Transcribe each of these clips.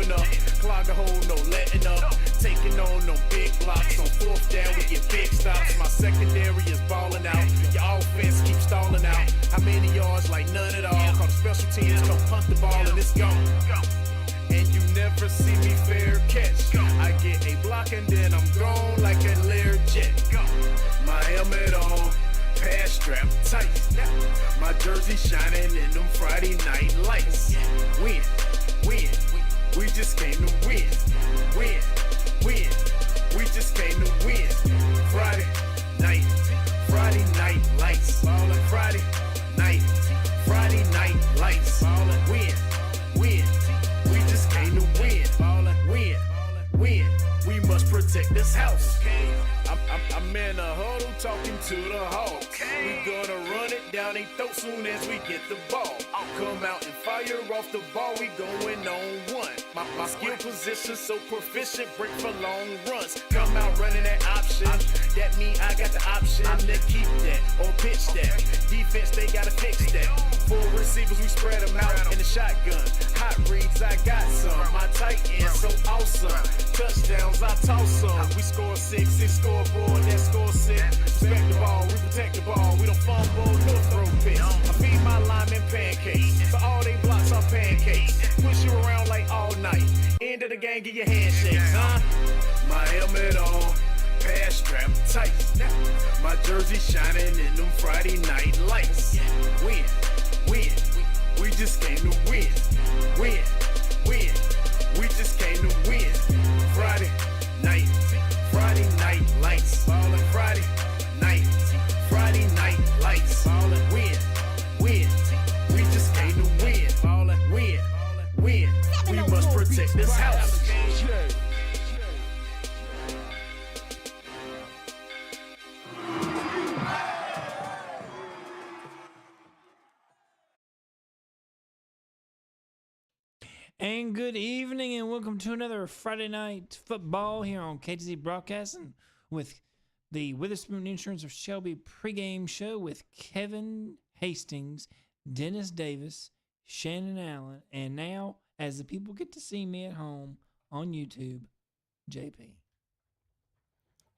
open up. Clog the hole, no letting up. Taking on no big blocks. On fourth down, we get big stops. My secondary is balling out. Your offense keeps stalling out. How many yards? Like none at all. Call the special teams, come punt the ball, and it's gone. And you never see me fair catch. I get a block and then I'm gone like a Learjet. My helmet on, pass strap tight. My jersey shining in them Friday night lights. Win, we just came to win. Win, we just came to win. Friday night lights. Friday night lights. Win. We just came to win. Win. We must protect this house. I'm in a huddle talking to the Hawks. We gonna run it down their throat soon as we get the ball. Come out and fire off the ball. We going on one. My skill position so proficient, break for long runs. Come out running that option. That mean I got the option to keep that or pitch that. Defense, they gotta fix that. Four receivers, we spread them out in the shotgun. Hot reads, I got some. My tight end so awesome. Touchdowns, I toss some. We score 6, scoreboard, that score 6. Respect the ball, we protect the ball. We don't fumble, no throw picks. I feed my linemen pancakes. For all they blocks, I'm pancakes. Push you around like all night. End of the game, get your handshakes, huh? My helmet on, pass strap tight. My jersey shining in them Friday night lights. Win. We just came to win. Win. We just came to win. Friday night lights. Friday night lights. Win. We just came to win. Win. We must protect this house. And good evening, and welcome to another Friday Night Football here on KTZ Broadcasting with the Witherspoon Insurance of Shelby pregame show with Kevin Hastings, Dennis Davis, Shannon Allen, and now, as the people get to see me at home on YouTube, JP.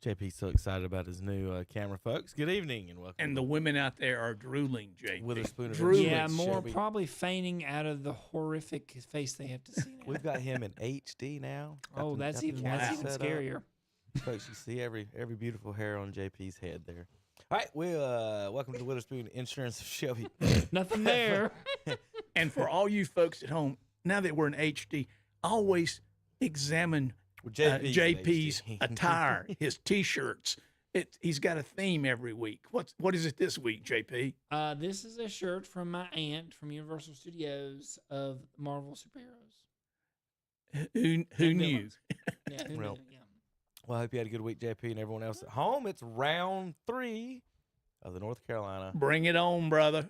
JP's so excited about his new camera, folks. Good evening and welcome. And the women out there are drooling, JP. Witherspoon. Yeah, more probably fainting out of the horrific face they have to see now. We've got him in HD now. That's even scarier. Folks, you see every beautiful hair on JP's head there. All right, welcome to Witherspoon Insurance of Shelby. Nothing there. And for all you folks at home, now that we're in HD, always examine JP's attire, his T-shirts. He's got a theme every week. What is it this week, JP? This is a shirt from my aunt from Universal Studios of Marvel superheroes. Who knew? Yeah, who knew? Yeah. Well, I hope you had a good week, JP, and everyone else at home. It's round 3 of the North Carolina Bring it on, brother.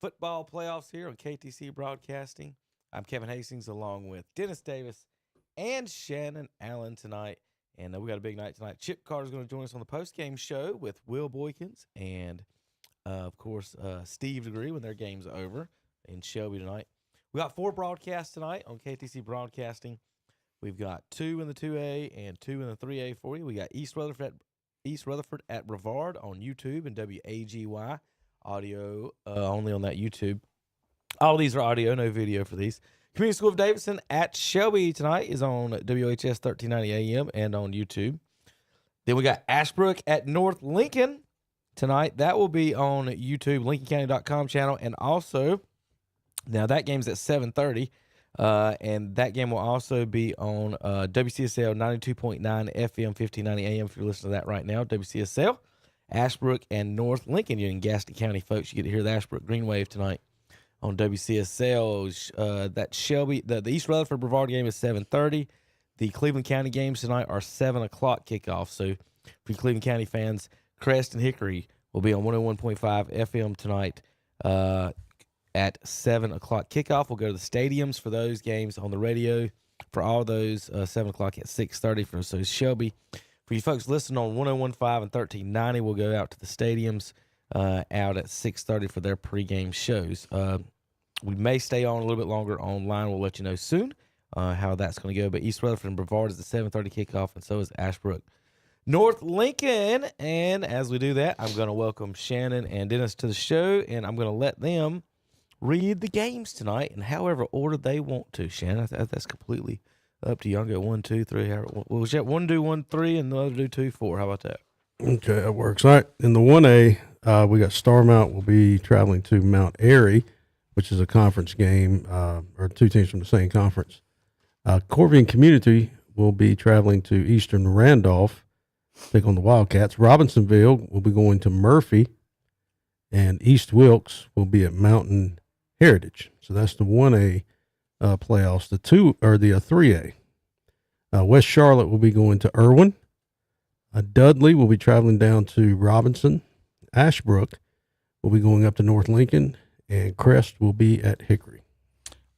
football playoffs here on KTC Broadcasting. I'm Kevin Hastings along with Dennis Davis and Shannon Allen tonight. And we got a big night tonight. Chip Carter's going to join us on the post-game show with Will Boykins and, of course, Steve DeGree when their game's over in Shelby tonight. We got 4 broadcasts tonight on KTC Broadcasting. We've got 2 in the 2A and 2 in the 3A for you. We got East Rutherford at Brevard on YouTube and WAGY audio only on that YouTube. All these are audio, no video for these. Community School of Davidson at Shelby tonight is on WHS 1390 AM and on YouTube. Then we got Ashbrook at North Lincoln tonight. That will be on YouTube, LincolnCounty.com channel. And also, now that game's at 7:30. And that game will also be on WCSL 92.9 FM 1590 AM if you're listening to that right now. WCSL, Ashbrook, and North Lincoln. You're in Gaston County, folks. You get to hear the Ashbrook Green Wave tonight on WCSL. That Shelby, the East Rutherford Brevard game is 7:30. The Cleveland County games tonight are 7 o'clock kickoff. So for you Cleveland County fans, Crest and Hickory will be on 101.5 FM tonight at 7 o'clock kickoff. We'll go to the stadiums for those games on the radio. For all those, 7 o'clock at 6:30 for so Shelby. For you folks listening on 101.5 and 1390, we'll go out to the stadiums out at 6:30 for their pregame shows. We may stay on a little bit longer online. We'll let you know soon how that's going to go. But East Rutherford and Brevard is the 7:30 kickoff, and so is Ashbrook North Lincoln. And as we do that, I'm going to welcome Shannon and Dennis to the show, and I'm going to let them read the games tonight in however order they want to. Shannon, that's completely up to you. I'll go 1, 2, 3. We'll let one do 1, 3, and the other do 2, 4. How about that? Okay, that works. All right. In the 1A, we got Starmount will be traveling to Mount Airy, which is a conference game, or two teams from the same conference. Corvian Community will be traveling to Eastern Randolph, take on the Wildcats. Robinsonville will be going to Murphy, and East Wilkes will be at Mountain Heritage. So that's the 1A playoffs. The 3A. West Charlotte will be going to Irwin. Dudley will be traveling down to Robinson. Ashbrook will be going up to North Lincoln, and Crest will be at Hickory.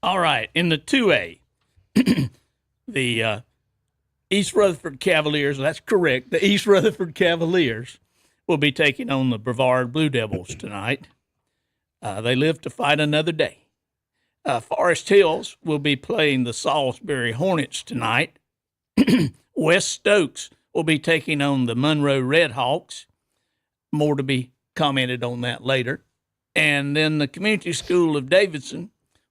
All right. In the 2A, the East Rutherford Cavaliers, that's correct, the East Rutherford Cavaliers will be taking on the Brevard Blue Devils tonight. They live to fight another day. Forest Hills will be playing the Salisbury Hornets tonight. West Stokes will be taking on the Monroe Redhawks. More to be commented on that later. And then the Community School of Davidson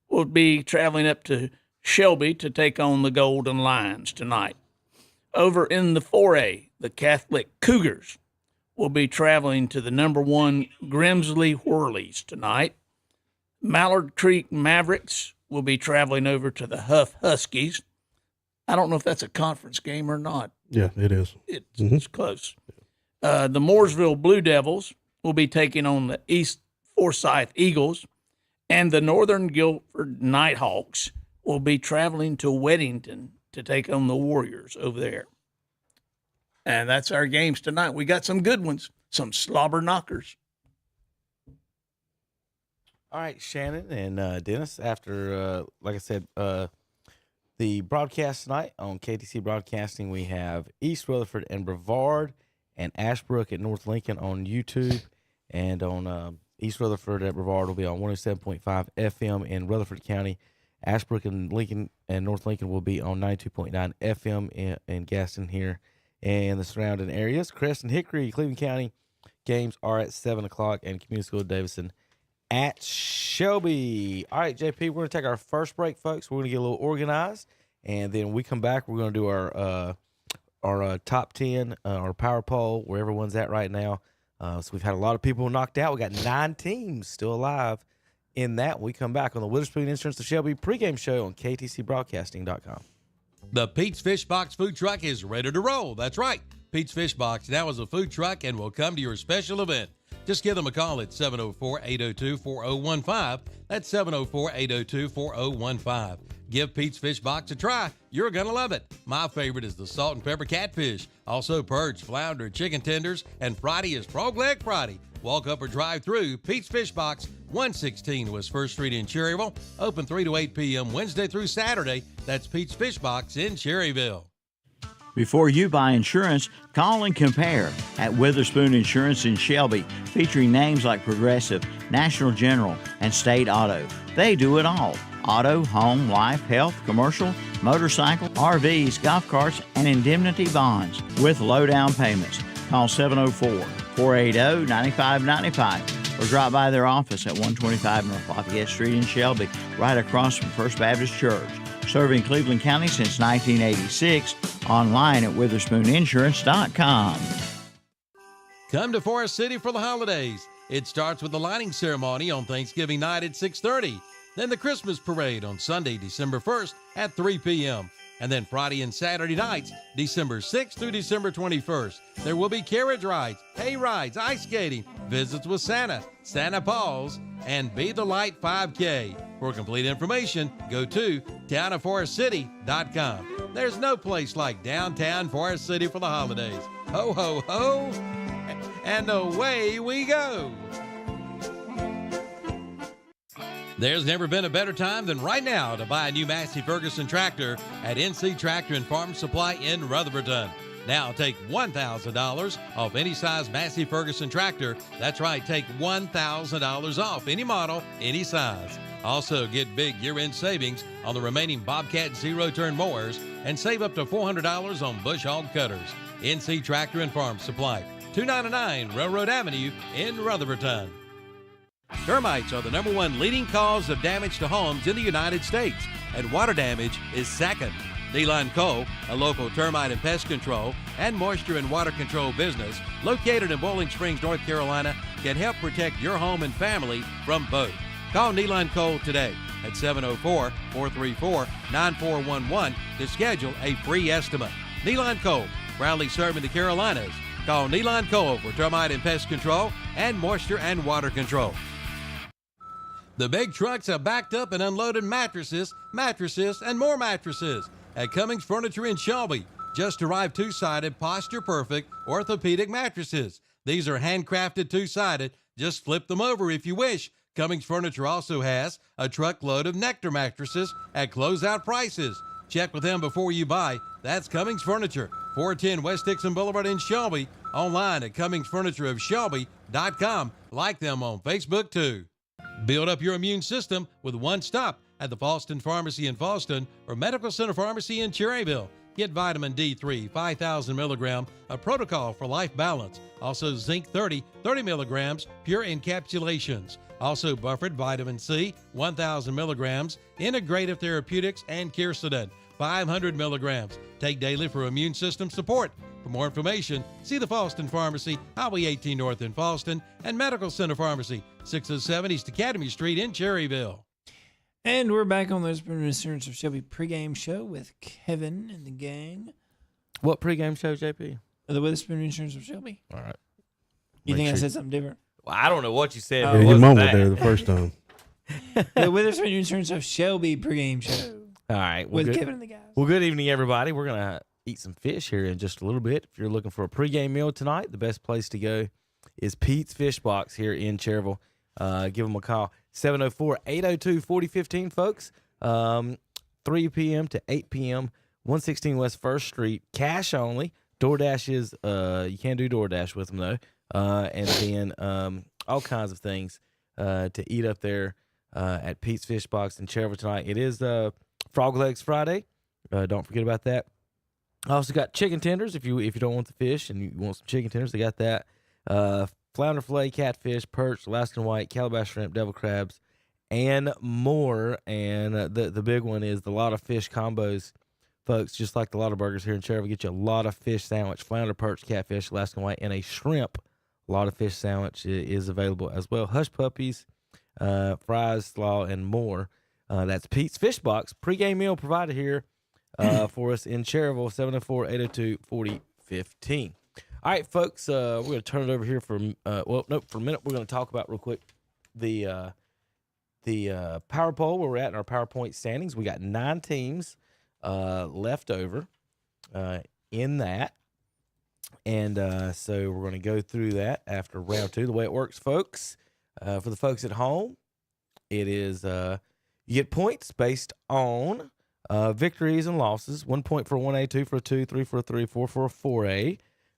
will be traveling up to Shelby to take on the Golden Lions tonight. Over in the 4A, the Catholic Cougars will be traveling to the number 1 Grimsley Whirlies tonight. Mallard Creek Mavericks will be traveling over to the Huff Huskies. I don't know if that's a conference game or not. Yeah, it is. It's close. The Mooresville Blue Devils will be taking on the East Forsyth Eagles, and the Northern Guilford Nighthawks will be traveling to Weddington to take on the Warriors over there. And that's our games tonight. We got some good ones, some slobber knockers. All right, Shannon and Dennis, after, like I said, the broadcast tonight on KTC Broadcasting, we have East Rutherford and Brevard and Ashbrook at North Lincoln on YouTube. And on East Rutherford at Brevard will be on 107.5 FM in Rutherford County. Ashbrook and Lincoln and North Lincoln will be on 92.9 FM in Gaston here and the surrounding areas. Crest and Hickory, Cleveland County games are at 7 o'clock, and Community School of Davidson at Shelby. All right, JP, we're going to take our first break, folks. We're going to get a little organized, and then when we come back, we're going to do our top 10, our power poll, where everyone's at right now. So we've had a lot of people knocked out. We got 9 teams still alive in that. When we come back on the Witherspoon Insurance of Shelby pregame show on ktcbroadcasting.com. The Pete's Fish Box food truck is ready to roll. That's right. Pete's Fish Box now is a food truck and will come to your special event. Just give them a call at 704-802-4015. That's 704-802-4015. Give Pete's Fish Box a try. You're going to love it. My favorite is the salt and pepper catfish. Also perch, flounder, chicken tenders, and Friday is Frog Leg Friday. Walk up or drive through Pete's Fish Box, 116 West 1st Street in Cherryville. Open 3 to 8 p.m. Wednesday through Saturday. That's Pete's Fish Box in Cherryville. Before you buy insurance, call and compare at Witherspoon Insurance in Shelby, featuring names like Progressive, National General, and State Auto. They do it all. Auto, home, life, health, commercial, motorcycle, RVs, golf carts, and indemnity bonds with low down payments. Call 704-480-9595 or drop by their office at 125 North Lafayette Street in Shelby, right across from First Baptist Church. Serving Cleveland County since 1986. Online at WitherspoonInsurance.com. Come to Forest City for the holidays. It starts with the lighting ceremony on Thanksgiving night at 6:30. Then the Christmas parade on Sunday, December 1st at 3 p.m. And then Friday and Saturday nights, December 6th through December 21st. There will be carriage rides, hay rides, ice skating, visits with Santa, Santa Paws, and Be the Light 5K. For complete information, go to townofforestcity.com. There's no place like downtown Forest City for the holidays. Ho, ho, ho, and away we go. There's never been a better time than right now to buy a new Massey Ferguson tractor at NC Tractor and Farm Supply in Rutherfordton. Now take $1,000 off any size Massey Ferguson tractor. That's right, take $1,000 off any model, any size. Also, get big year-end savings on the remaining Bobcat zero-turn mowers and save up to $400 on bush hog cutters. NC Tractor and Farm Supply, 299 Railroad Avenue in Rutherfordton. Termites are the #1 leading cause of damage to homes in the United States, and water damage is second. D-Line Co., a local termite and pest control and moisture and water control business located in Bowling Springs, North Carolina, can help protect your home and family from both. Call D-Line Co. today at 704-434-9411 to schedule a free estimate. D-Line Co., proudly serving the Carolinas. Call D-Line Co. for termite and pest control and moisture and water control. The big trucks have backed up and unloaded mattresses, and more mattresses at Cummings Furniture in Shelby. Just arrived two-sided, posture-perfect orthopedic mattresses. These are handcrafted two-sided. Just flip them over if you wish. Cummings Furniture also has a truckload of Nectar mattresses at closeout prices. Check with them before you buy. That's Cummings Furniture, 410 West Dixon Boulevard in Shelby. Online at CummingsFurnitureofShelby.com. Like them on Facebook, too. Build up your immune system with one stop at the Falston Pharmacy in Falston or Medical Center Pharmacy in Cherryville. Get vitamin D3, 5,000 milligram, a protocol for life balance. Also zinc 30 milligrams, pure encapsulations. Also buffered vitamin C, 1,000 milligrams, integrative therapeutics, and quercetin, 500 milligrams. Take daily for immune system support. For more information, see the Falston Pharmacy, Highway 18 North in Falston, and Medical Center Pharmacy, 607 East Academy Street in Cherryville. And we're back on the Witherspoon Insurance of Shelby pregame show with Kevin and the gang. What pregame show, JP? The Witherspoon Insurance of Shelby. All right. You think I said something different? Well, I don't know what you said. Yeah, but you what's mumbled that? there the first time. The Witherspoon Insurance of Shelby pregame show All right. Well, with good. Kevin and the guys. Well, good evening, everybody. We're going to eat some fish here in just a little bit. If you're looking for a pregame meal tonight, the best place to go is Pete's Fish Box here in Cherryville. Give them a call, 704-802-4015, folks. 3 p.m. to 8 p.m., 116 West 1st Street, cash only. DoorDash is, you can't do DoorDash with them, though. And then all kinds of things to eat up there at Pete's Fish Box in Cherryville tonight. It is Frog Legs Friday. Don't forget about that. I also got chicken tenders. If you don't want the fish and you want some chicken tenders, they got that. Flounder fillet, catfish, perch, Alaskan white, calabash shrimp, devil crabs, and more. And the big one is the lot of fish combos, folks. Just like the lot of burgers here in Cherryville, get you a lot of fish sandwich, flounder, perch, catfish, Alaskan white, and a shrimp. A lot of fish sandwich is available as well. Hush puppies, fries, slaw, and more. That's Pete's Fish Box. Pre-game meal provided here for us in Cherryville, 704-802-4015. All right, folks, we're going to turn it over here for a minute. We're going to talk about real quick the power poll where we're at in our PowerPoint standings. We got 9 teams left over in that. And so we're going to go through that after round 2. The way it works, folks, for the folks at home, it is you get points based on victories and losses. 1 point for a 1A, 2 for a 2, 3 for a 3, 4 for a 4A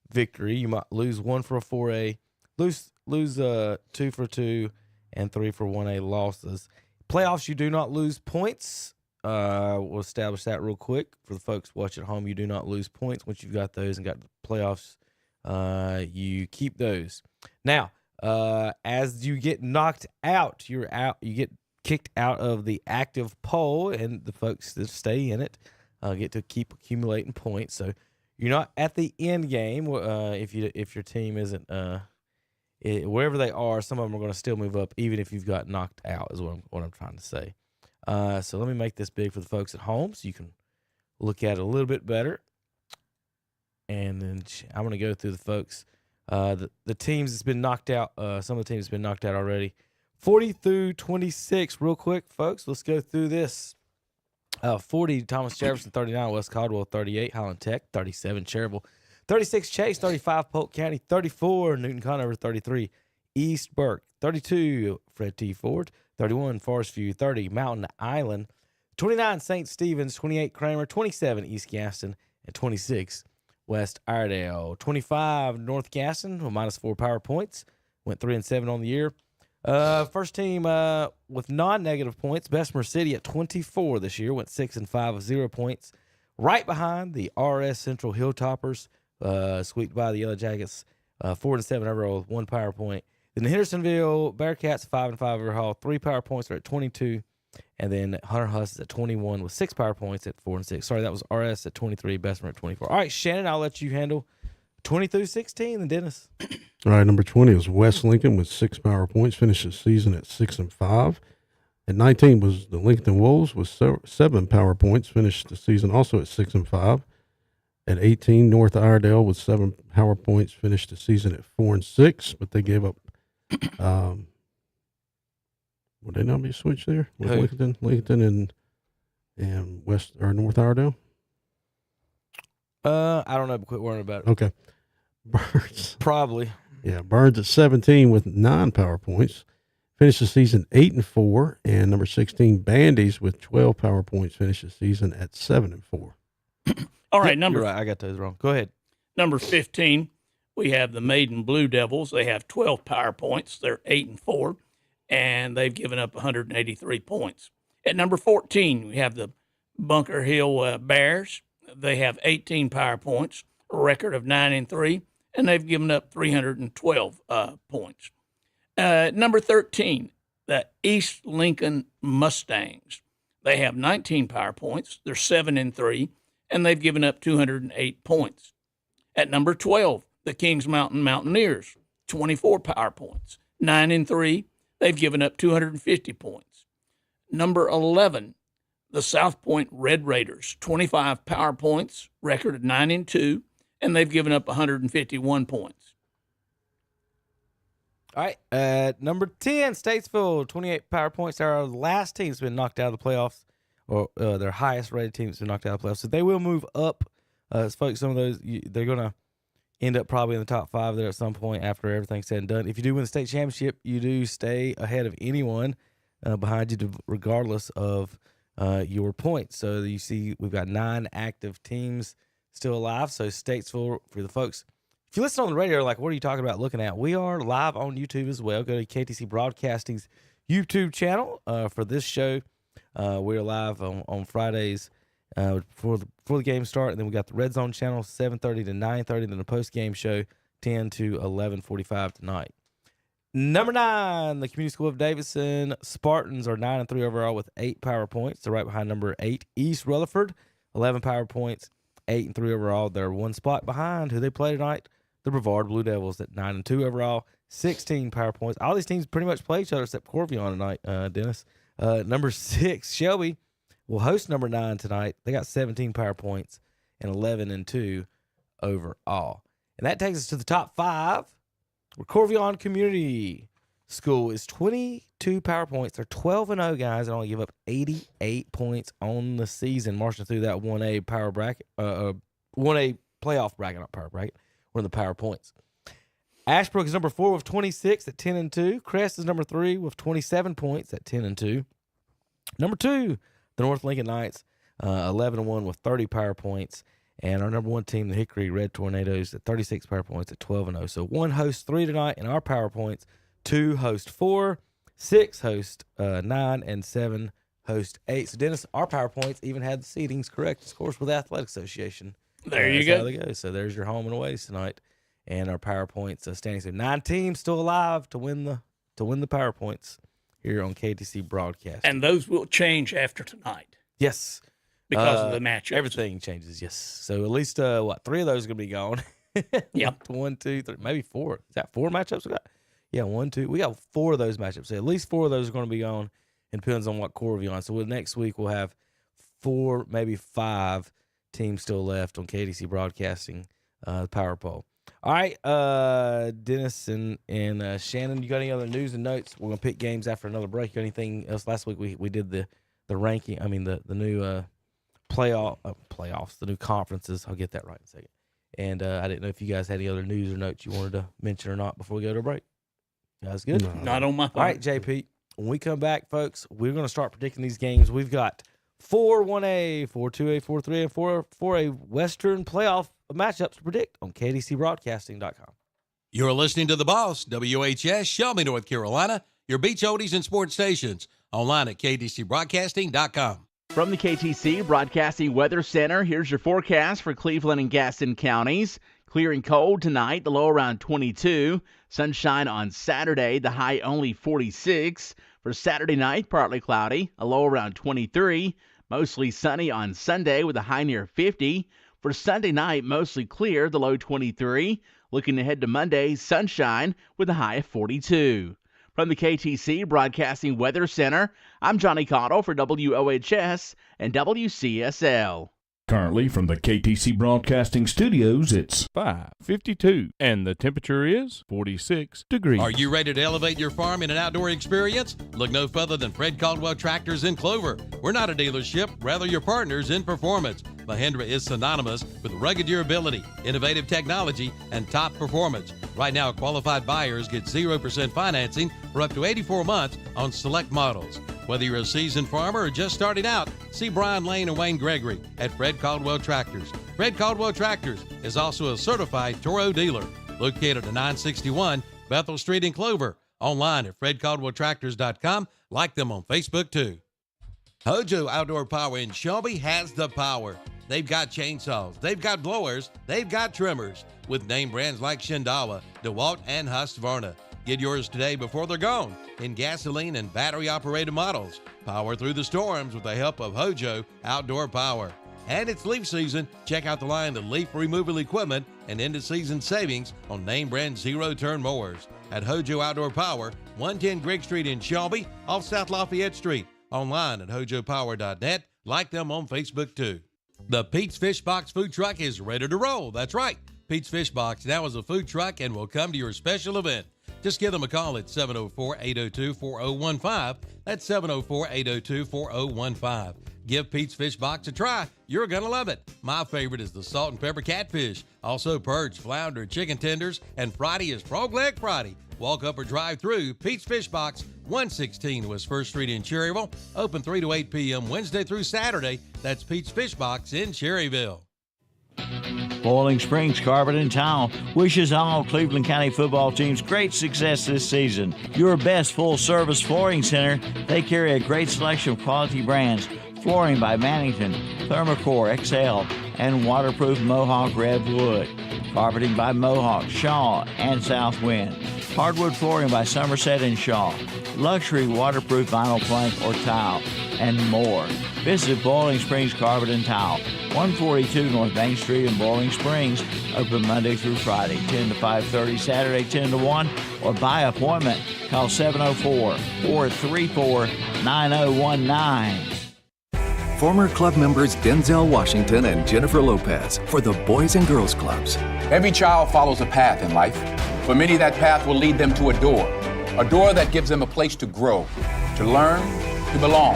victory. You might lose 1 for a 4A, lose 2 for a 2, and 3 for 1A losses. Playoffs, you do not lose points. We'll establish that real quick for the folks watching at home. You do not lose points once you've got those and got the playoffs. You keep those. Now, as you get knocked out, you're out. You get kicked out of the active poll, and the folks that stay in it get to keep accumulating points. So you're not at the end game. If your team isn't wherever they are, some of them are going to still move up, even if you've got knocked out. Is what I'm trying to say. So let me make this big for the folks at home so you can look at it a little bit better. And then I'm going to go through the folks. The teams that's been knocked out, some of the teams have been knocked out already. 40 through 26, real quick, folks. Let's go through this. 40, Thomas Jefferson, 39, West Caldwell, 38, Highland Tech, 37, Cherryville, 36, Chase, 35, Polk County, 34, Newton Conover, 33, East Burke, 32, Fred T. Ford, 31, Forest View, 30, Mountain Island, 29, St. Stephen's, 28, Kramer, 27, East Gaston, and 26, West Iredale. 25, North Gaston, with -4 power points, went 3-7 on the year. First team with non-negative points, Bessemer City at 24 this year, went 6-5 with 0 points. Right behind the RS Central Hilltoppers, swept by the Yellow Jackets, 4-7 overall with 1 power point. Then the Hendersonville Bearcats 5-5 overall, 3 power points. They're at 22. And then Hunter Huss is at 21 with 6 power points at 4-6. Sorry, that was RS at 23, Bessemer at 24. All right, Shannon, I'll let you handle 20 through 16, and Dennis. All right, number 20 was West Lincoln with 6 power points, finished the season at 6-5. At 19 was the Lincoln Wolves with 7 power points, finished the season also at 6-5. At 18, North Iredale with 7 power points, finished the season at 4-6, but they gave up. Would they not be switched there with Lincoln and West or North Iredale? I don't know, but quit worrying about it. Okay. Burns. Probably. Yeah, Burns at 17 with 9 power points. Finished the season 8-4. And number 16, Bandies with 12 power points. Finished the season at 7-4. All right, You're right. I got those wrong. Go ahead. Number 15, we have the Maiden Blue Devils. They have 12 power points. They're 8-4, and they've given up 183 points. At number 14, we have the Bunker Hill Bears. They have 18 power points, a record of 9-3, and they've given up 312 points. Number 13, the East Lincoln Mustangs. They have 19 power points. They're 7-3, and they've given up 208 points. At number 12, the Kings Mountain Mountaineers, 24 power points, 9-3. They've given up 250 points. Number 11, the South Point Red Raiders, 25 power points, record of 9-2, and they've given up 151 points. All right, number 10, Statesville, 28 power points. They're our last team that's been knocked out of the playoffs, or their highest rated team that's been knocked out of the playoffs. So they will move up. Folks, some of those, they're going to end up probably in the top 5 there at some point after everything's said and done. If you do win the state championship, you do stay ahead of anyone behind you, regardless of your points. So you see we've got 9 active teams still alive. So Statesville, for the folks, if you listen on the radio, like, what are you talking about looking at? We are live on YouTube as well. Go to KTC Broadcasting's YouTube channel for this show. We're live on Fridays before the game start, and then we got the Red Zone channel 7:30 to 9:30, then the post game show 10 to 11:45 tonight. Number 9, the Community School of Davidson Spartans are 9-3 overall with 8 power points. They're right behind number 8, East Rutherford, 11 power points, 8-3 overall. They're 1 spot behind who they play tonight, the Brevard Blue Devils at 9-2 overall, 16 power points. All these teams pretty much play each other except Corvion tonight, Dennis. Number 6, Shelby will host number 9 tonight. They got 17 power points and 11-2 overall. And that takes us to the top 5. Where Corvion Community School is 22 power points. They're 12-0 guys and only give up 88 points on the season, marching through that 1A power bracket, 1A playoff bracket, not power bracket. We're in the power points. Ashbrook is number 4 with 26 at 10-2. Crest is number 3 with 27 points at 10-2. Number 2, the North Lincoln Knights, 11-1 with 30 power points. And our number 1 team, the Hickory Red Tornadoes, at 36 power points at 12-0. So 1 hosts 3 tonight in our power points, 2 host 4, 6 host 9, and 7 host 8. So Dennis, our power points even had the seedings correct, of course, with the Athletic Association. There you go. How they go. So there's your home and aways tonight, and our power points standing. So 9 teams still alive to win the power points here on KTC Broadcast. And those will change after tonight. Yes. Because of the matchups. Everything changes, yes. So at least, 3 of those are going to be gone. Yep. 1, 2, 3, maybe 4. Is that 4 matchups we got? Yeah, 1, 2. We got 4 of those matchups. So at least 4 of those are going to be gone. It depends on what Corvion. So next week we'll have 4, maybe 5 teams still left on KTC Broadcasting, the Power Poll. All right, Dennis and Shannon, you got any other news and notes? We're going to pick games after another break. You got anything else? Last week we did the ranking, the new playoffs, the new conferences. I'll get that right in a second. And I didn't know if you guys had any other news or notes you wanted to mention or not before we go to a break. That's good. No. Not on my phone. All right, JP. When we come back, folks, we're going to start predicting these games. We've got 4 1A, 4 2A, 4 3A, and 4 4A Western playoff matchups to predict on KDCBroadcasting.com. You're listening to The Boss, WHS, Shelby, North Carolina, your beach oldies and sports stations. Online at ktcbroadcasting.com. From the KTC Broadcasting Weather Center, here's your forecast for Cleveland and Gaston counties. Clear and cold tonight, the low around 22. Sunshine on Saturday, the high only 46. For Saturday night, partly cloudy, a low around 23. Mostly sunny on Sunday with a high near 50. For Sunday night, mostly clear, the low 23. Looking ahead to Monday, sunshine with a high of 42. From the KTC Broadcasting Weather Center, I'm Johnny Cottle for WOHS and WCSL. Currently from the KTC Broadcasting Studios, it's 5:52, and the temperature is 46 degrees. Are you ready to elevate your farm in an outdoor experience? Look no further than Fred Caldwell Tractors in Clover. We're not a dealership, rather your partners in performance. Mahindra is synonymous with rugged durability, innovative technology, and top performance. Right now, qualified buyers get 0% financing for up to 84 months on select models. Whether you're a seasoned farmer or just starting out, see Brian Lane and Wayne Gregory at Fred Caldwell Tractors. Fred Caldwell Tractors is also a certified Toro dealer, located at 961 Bethel Street in Clover. Online at fredcaldwelltractors.com. Like them on Facebook too. Hojo Outdoor Power in Shelby has the power. They've got chainsaws, they've got blowers, they've got trimmers, with name brands like Shindawa, DeWalt, and Husqvarna. Get yours today before they're gone in gasoline and battery-operated models. Power through the storms with the help of Hojo Outdoor Power. And it's leaf season. Check out the line of leaf removal equipment and end-of-season savings on name brand zero-turn mowers at Hojo Outdoor Power, 110 Grigg Street in Shelby, off South Lafayette Street. Online at hojopower.net. Like them on Facebook too. The Pete's Fish Box food truck is ready to roll. That's right. Pete's Fish Box now is a food truck and will come to your special event. Just give them a call at 704-802-4015. That's 704-802-4015. Give Pete's Fish Box a try. You're going to love it. My favorite is the salt and pepper catfish. Also perch, flounder, chicken tenders, and Friday is Frog Leg Friday. Walk up or drive through Pete's Fish Box, 116 West 1st Street in Cherryville. Open 3 to 8 p.m. Wednesday through Saturday. That's Pete's Fish Box in Cherryville. Boiling Springs Carpet and Tile wishes all Cleveland County football teams great success this season. Your best full-service flooring center. They carry a great selection of quality brands. Flooring by Mannington, Thermocore XL, and waterproof Mohawk Redwood. Carpeting by Mohawk, Shaw, and Southwind. Hardwood flooring by Somerset and Shaw. Luxury waterproof vinyl plank or tile, and more. Visit Boiling Springs Carpet and Tile, 142 North Main Street in Boiling Springs. Open Monday through Friday, 10 to 5:30, Saturday 10 to 1, or by appointment. Call 704-434-9019. Former club members Denzel Washington and Jennifer Lopez for the Boys and Girls Clubs. Every child follows a path in life. For many, that path will lead them to a door that gives them a place to grow, to learn, to belong,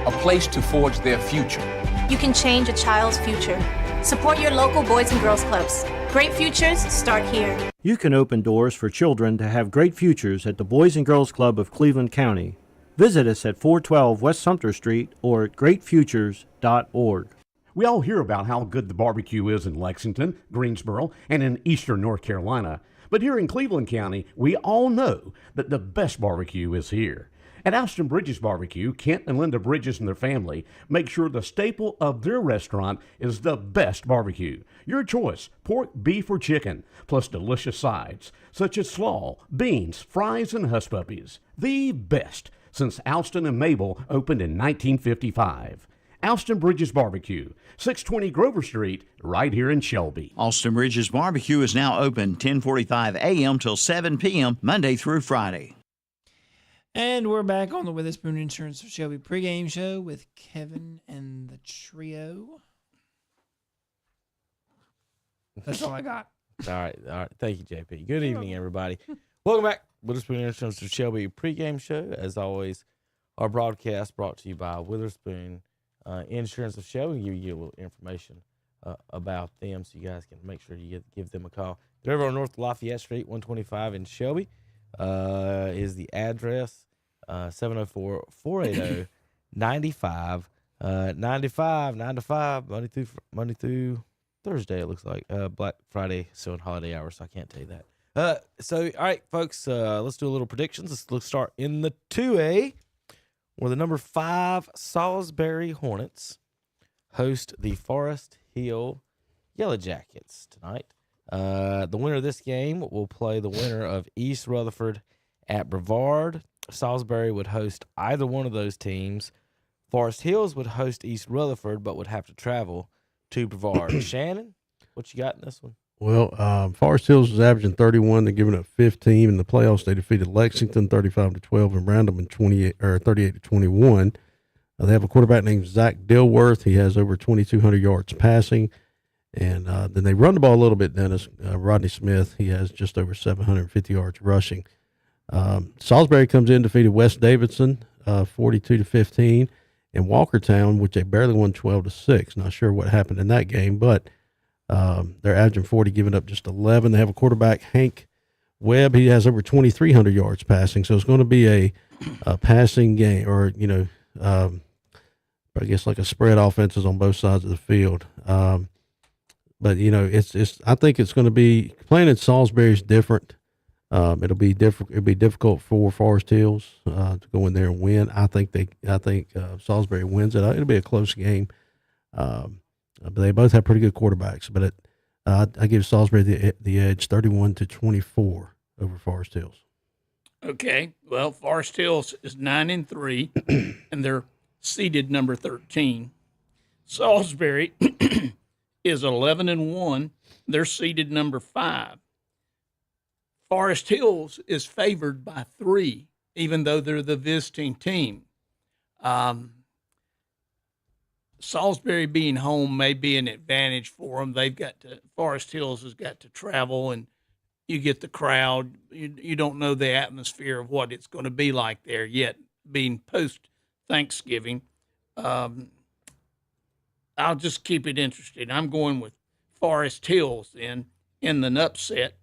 a place to forge their future. You can change a child's future. Support your local Boys and Girls Clubs. Great futures start here. You can open doors for children to have great futures at the Boys and Girls Club of Cleveland County. Visit us at 412 West Sumter Street or at greatfutures.org. We all hear about how good the barbecue is in Lexington, Greensboro, and in eastern North Carolina. But here in Cleveland County, we all know that the best barbecue is here. At Alston Bridges Barbecue, Kent and Linda Bridges and their family make sure the staple of their restaurant is the best barbecue. Your choice, pork, beef, or chicken, plus delicious sides, such as slaw, beans, fries, and hush puppies. The best since Alston and Mabel opened in 1955. Alston Bridges Barbecue, 620 Grover Street, right here in Shelby. Alston Bridges Barbecue is now open 10:45 a.m. till 7 p.m. Monday through Friday. And we're back on the Witherspoon Insurance of Shelby pregame show with Kevin and the trio. That's all I got. All right. Thank you, JP. Good evening, everybody. Welcome back. Witherspoon Insurance of Shelby pregame show. As always, our broadcast brought to you by Witherspoon Insurance of Shelby. We'll give you a little information about them so you guys can make sure you give them a call. They're over on North Lafayette Street, 125 in Shelby. Is the address 704-480-9595, 9 to 5, Monday through Thursday, it looks like. Black Friday, still in holiday hours, so I can't tell you that. All right, folks, let's do a little predictions. Let's start in the 2A, where the number 5 Salisbury Hornets host the Forest Hill Yellow Jackets tonight. The winner of this game will play the winner of East Rutherford at Brevard. Salisbury would host either one of those teams. Forest Hills would host East Rutherford, but would have to travel to Brevard. Shannon, what you got in this one? Well, Forest Hills is averaging 31. They're giving up 15 in the playoffs. They defeated Lexington 35-12 and Random in 38-21. They have a quarterback named Zach Dilworth. He has over 2,200 yards passing. And then they run the ball a little bit, Dennis. Rodney Smith, he has just over 750 yards rushing. Salisbury comes in, defeated West Davidson 42-15. And Walkertown, which they barely won 12-6. Not sure what happened in that game, but they're averaging 40, giving up just 11. They have a quarterback, Hank Webb. He has over 2,300 yards passing. So it's going to be a passing game, or, I guess like a spread offenses on both sides of the field. But I think it's going to be playing at Salisbury is different. It'll be difficult for Forest Hills to go in there and win. I think Salisbury wins it. It'll be a close game. But they both have pretty good quarterbacks. But I give Salisbury the edge, 31-24 over Forest Hills. Okay. Well, Forest Hills is 9-3, and they're seeded number 13. Salisbury is 11-1. They're seeded number 5. Forest Hills is favored by 3, even though they're the visiting team. Salisbury being home may be an advantage for them. Forest Hills has got to travel, and you get the crowd. You don't know the atmosphere of what it's going to be like there yet, being post-Thanksgiving. I'll just keep it interesting. I'm going with Forest Hills in an upset,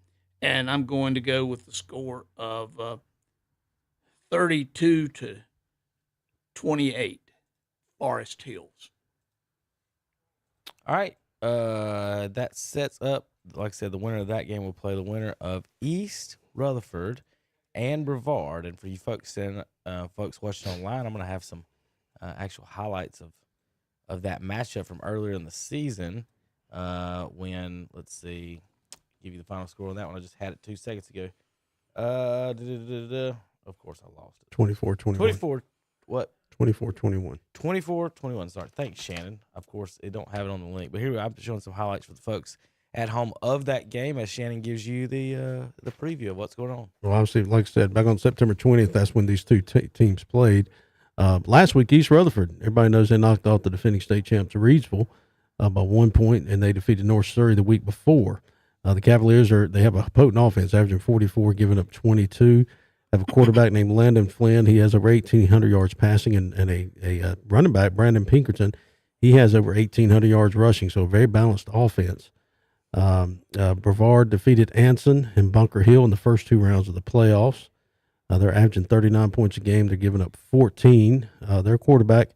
and I'm going to go with the score of 32-28, Forest Hills. All right. That sets up, like I said, the winner of that game will play the winner of East Rutherford and Brevard. And for you folks watching online, I'm going to have some actual highlights of that matchup from earlier in the season when, let's see, give you the final score on that one. I just had it 2 seconds ago. Of course, I lost it. 24-21. What? 24-21. 24-21. Sorry. Thanks, Shannon. Of course, they don't have it on the link. But here I'm showing some highlights for the folks at home of that game as Shannon gives you the preview of what's going on. Well, obviously, like I said, back on September 20th, that's when these two teams played. Last week, East Rutherford, everybody knows they knocked off the defending state champs of Reedsville by 1 point, and they defeated North Surrey the week before. The Cavaliers they have a potent offense, averaging 44, giving up 22. Have a quarterback named Landon Flynn. He has over 1,800 yards passing, and a running back, Brandon Pinkerton. He has over 1,800 yards rushing, so a very balanced offense. Brevard defeated Anson and Bunker Hill in the first 2 rounds of the playoffs. They're averaging 39 points a game. They're giving up 14. Their quarterback,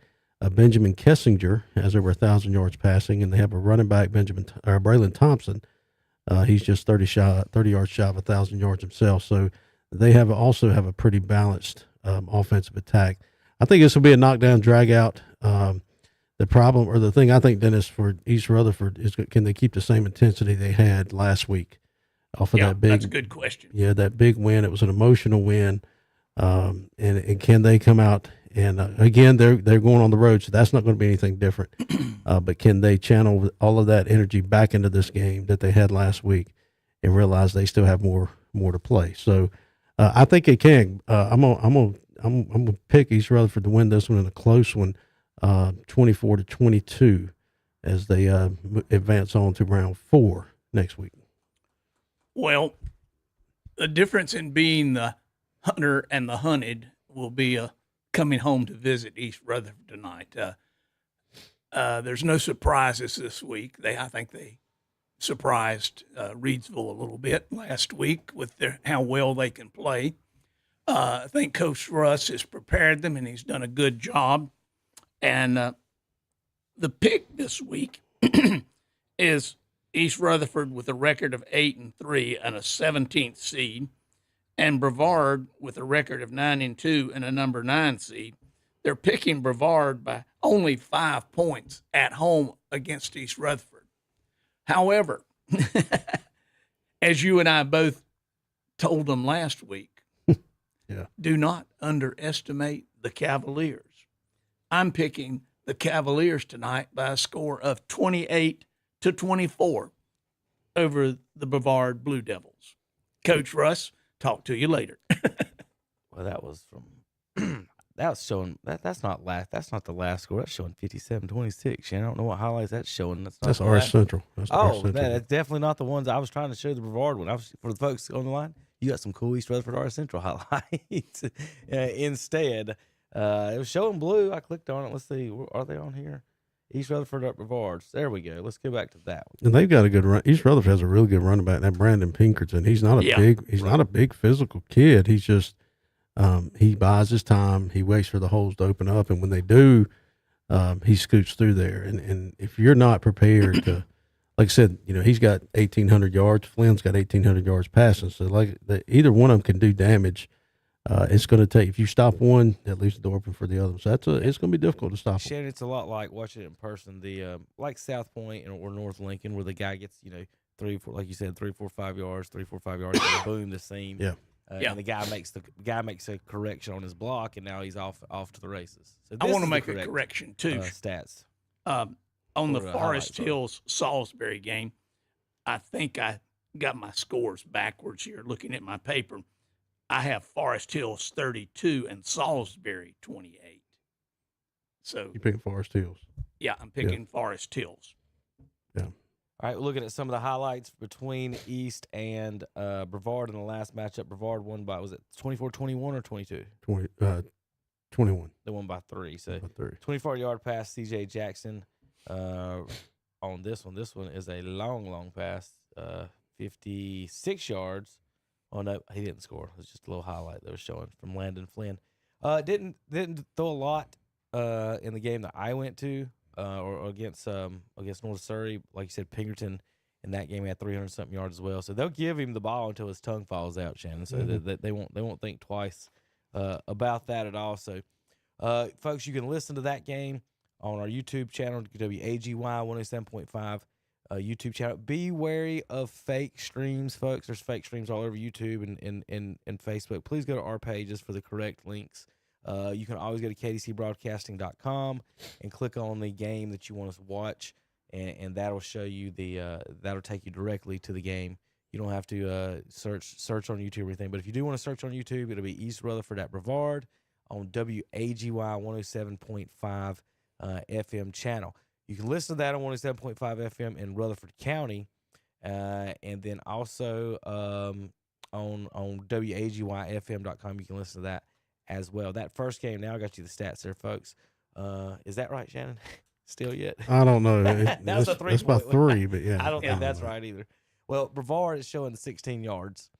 Benjamin Kessinger, has over 1,000 yards passing, and they have a running back, Braylon Thompson. He's just 30 yards shy of 1,000 yards himself. So they also have a pretty balanced offensive attack. I think this will be a knockdown, drag out. The problem, or the thing I think, Dennis, for East Rutherford is, can they keep the same intensity they had last week off of that big? That's a good question. Yeah, that big win. It was an emotional win, and can they come out and again they're going on the road, so that's not going to be anything different. But can they channel all of that energy back into this game that they had last week and realize they still have more to play? So I think they can. I'm gonna pick East Rutherford to win this one in a close one. 24-22 as they advance on to round 4 next week. Well, the difference in being the hunter and the hunted will be coming home to visit East Rutherford tonight. There's no surprises this week. I think they surprised Reedsville a little bit last week with how well they can play. I think Coach Russ has prepared them, and he's done a good job. And the pick this week is East Rutherford with a record of 8-3 and a 17th seed, and Brevard with a record of 9-2 and a number 9 seed. They're picking Brevard by only 5 points at home against East Rutherford. However, as you and I both told them last week, do not underestimate the Cavaliers. I'm picking the Cavaliers tonight by a score of 28-24 over the Brevard Blue Devils. Coach Russ, talk to you later. Well, that was from that was showing that's not the last score. That's showing 57-26. Shannon, I don't know what highlights that's showing. That's RS Central. That's RS Central. That's definitely not the ones I was trying to show the Brevard one. For the folks on the line, you got some cool East Rutherford RS Central highlights. Instead, it was showing blue. I clicked on it. Let's see, are they on here? East Rutherford up Brevard. There we go. Let's go back to that one. And they've got a good run. East Rutherford has a really good running back. That Brandon Pinkerton. He's not a big physical kid. He's just he buys his time. He waits for the holes to open up, and when they do, he scoots through there. And if you're not prepared to, like I said, he's got 1,800 yards. Flynn's got 1,800 yards passing. So either one of them can do damage. It's going to take, if you stop one, that leaves the door open for the other. So it's going to be difficult to stop Shannon, it's a lot like watching it in person. The like South Point or North Lincoln, where the guy gets 3, 4, like you said, 3, 4, 5 yards, 3, 4, 5 yards, and boom, the seam. Yeah. And the guy makes a correction on his block, and now he's off to the races. So I want to make a correction too. Stats on the Forest Hills Salisbury game. I think I got my scores backwards here. Looking at my paper, I have Forest Hills 32 and Salisbury 28. So you picking Forest Hills? Yeah, I'm picking Forest Hills. Yeah. All right, we're looking at some of the highlights between East and Brevard in the last matchup. Brevard won by, was it 24-21 or 22? 21. They won by 3. So 3. 24-yard pass, C.J. Jackson on this one. This one is a long pass, 56 yards. Oh, no, he didn't score. It was just a little highlight that was showing from Landon Flynn. Didn't throw a lot in the game that I went to. Or against North Surrey, like you said, Pinkerton in that game had 300-something yards as well. So they'll give him the ball until his tongue falls out, Shannon. So they won't think twice about that at all. So, folks, you can listen to that game on our YouTube channel, WAGY 107.5 YouTube channel. Be wary of fake streams, folks. There's fake streams all over YouTube and Facebook. Please go to our pages for the correct links. You can always go to kdcbroadcasting.com and click on the game that you want to watch, and that'll show you that'll take you directly to the game. You don't have to search on YouTube or anything, but if you do want to search on YouTube, it'll be East Rutherford at Brevard on WAGY 107.5 FM channel. You can listen to that on 107.5 FM in Rutherford County, and then also on WAGYFM.com you can listen to that as well. That first game, now I got you the stats there, folks. Is that right, Shannon? Still yet? I don't know. That's a 3 That's about 3, but yeah. I don't think that's right either. Well, Brevard is showing 16 yards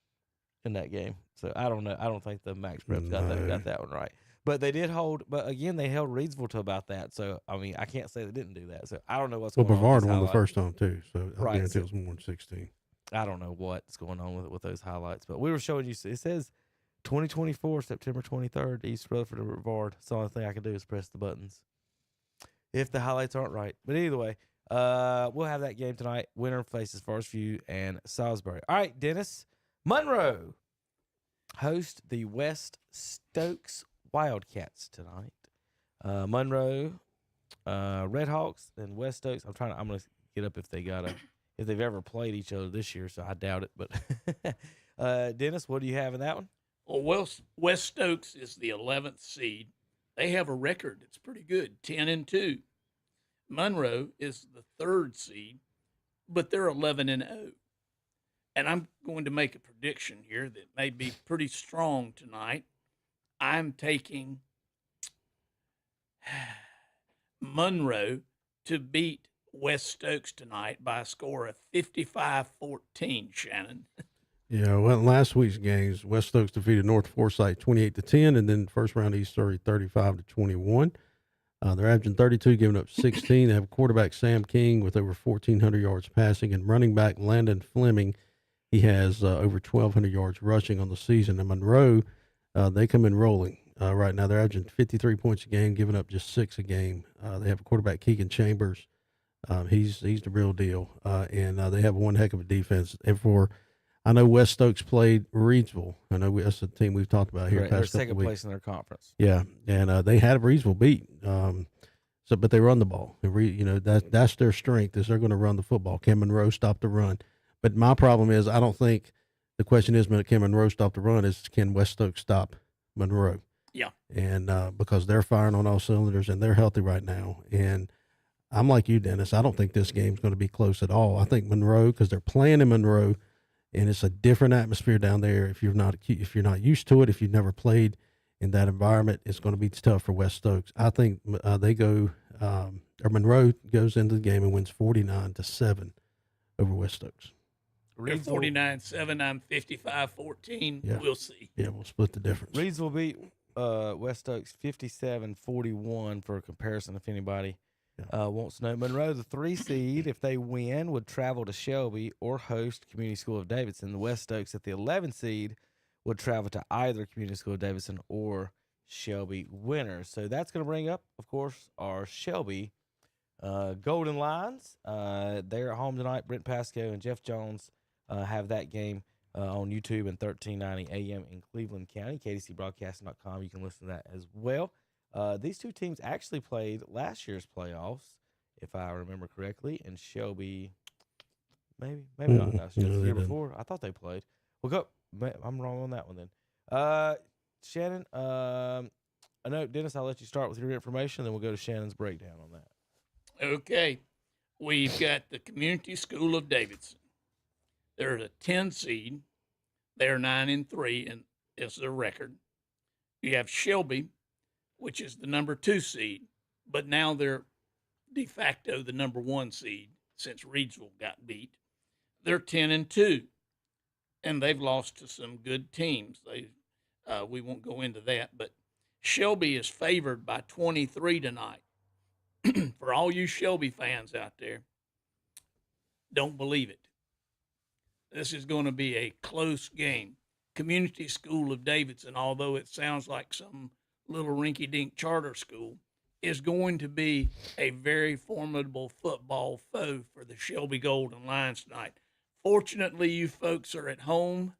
in that game. So I don't know. I don't think the Max Prep got that one right. But they did hold, but again, they held Reidsville to about that. So, I mean, I can't say they didn't do that. So I don't know what's going on. Well, Brevard won the first time, too. So I guarantee it was more than 16. I don't know what's going on with those highlights. But we were showing you, it says 2024, September 23rd, East Rutherford and Brevard. So the only thing I can do is press the buttons if the highlights aren't right. But either way, we'll have that game tonight. Winner faces Forest View and Salisbury. All right, Dennis. Monroe host the West Stokes Wildcats tonight. Monroe, Redhawks, and West Stokes. I'm going to get up if they've ever played each other this year, so I doubt it. But Dennis, what do you have in that one? Well, West Stokes is the 11th seed. They have a record that's pretty good, 10-2. Monroe is the 3rd seed, but they're 11-0. And I'm going to make a prediction here that may be pretty strong tonight. I'm taking Monroe to beat West Stokes tonight by a score of 55-14, Shannon. Yeah, well, in last week's games, West Stokes defeated North Forsyth 28-10, and then first round East Surrey 35-21. They're averaging 32, giving up 16. They have quarterback Sam King with over 1,400 yards passing, and running back Landon Fleming. He has over 1,200 yards rushing on the season. And Monroe, they come in rolling. Right now, they're averaging 53 points a game, giving up just 6 a game. They have a quarterback, Keegan Chambers. He's the real deal. And they have one heck of a defense. And I know West Stokes played Reedsville. I know that's a team we've talked about here. Right, they're second place in their conference. Yeah, and they had Reedsville beat. But they run the ball. That's their strength, is they're going to run the football. Can Monroe stop the run? But my problem is, I don't think the question is, can Monroe stop the run? Is, can West Stokes stop Monroe? Yeah. And because they're firing on all cylinders and they're healthy right now. And I'm like you, Dennis. I don't think this game's going to be close at all. I think Monroe, because they're playing in Monroe, and it's a different atmosphere down there. If you're not used to it, if you've never played in that environment, it's going to be tough for West Stokes. I think Monroe goes into the game and wins 49-7 over West Stokes. 49-7. I'm 55-14. Yeah. We'll see. Yeah, we'll split the difference. Reedsville beat West Stokes 57-41 for a comparison, if anybody wants to know. Monroe, the 3 seed, if they win, would travel to Shelby or host Community School of Davidson. The West Stokes at the 11 seed would travel to either Community School of Davidson or Shelby winners. So that's going to bring up, of course, our Shelby Golden Lions. They're at home tonight. Brent Pascoe and Jeff Jones have that game on YouTube and 1390 AM in Cleveland County. KTCBroadcasting.com. You can listen to that as well. These two teams actually played last year's playoffs, if I remember correctly, and Shelby, maybe not last year, the year before. I thought they played. Well, go. I'm wrong on that one then. Shannon, I know, Dennis, I'll let you start with your information, then we'll go to Shannon's breakdown on that. Okay. We've got the Community School of Davidson. They're a 10 seed. They're 9-3, and is their record. You have Shelby, which is the number 2 seed, but now they're de facto the number 1 seed since Reedsville got beat. They're 10-2, and they've lost to some good teams. We won't go into that, but Shelby is favored by 23 tonight. For all you Shelby fans out there, don't believe it. This is going to be a close game. Community School of Davidson, although it sounds like some little rinky-dink charter school, is going to be a very formidable football foe for the Shelby Golden Lions tonight. Fortunately, you folks are at home,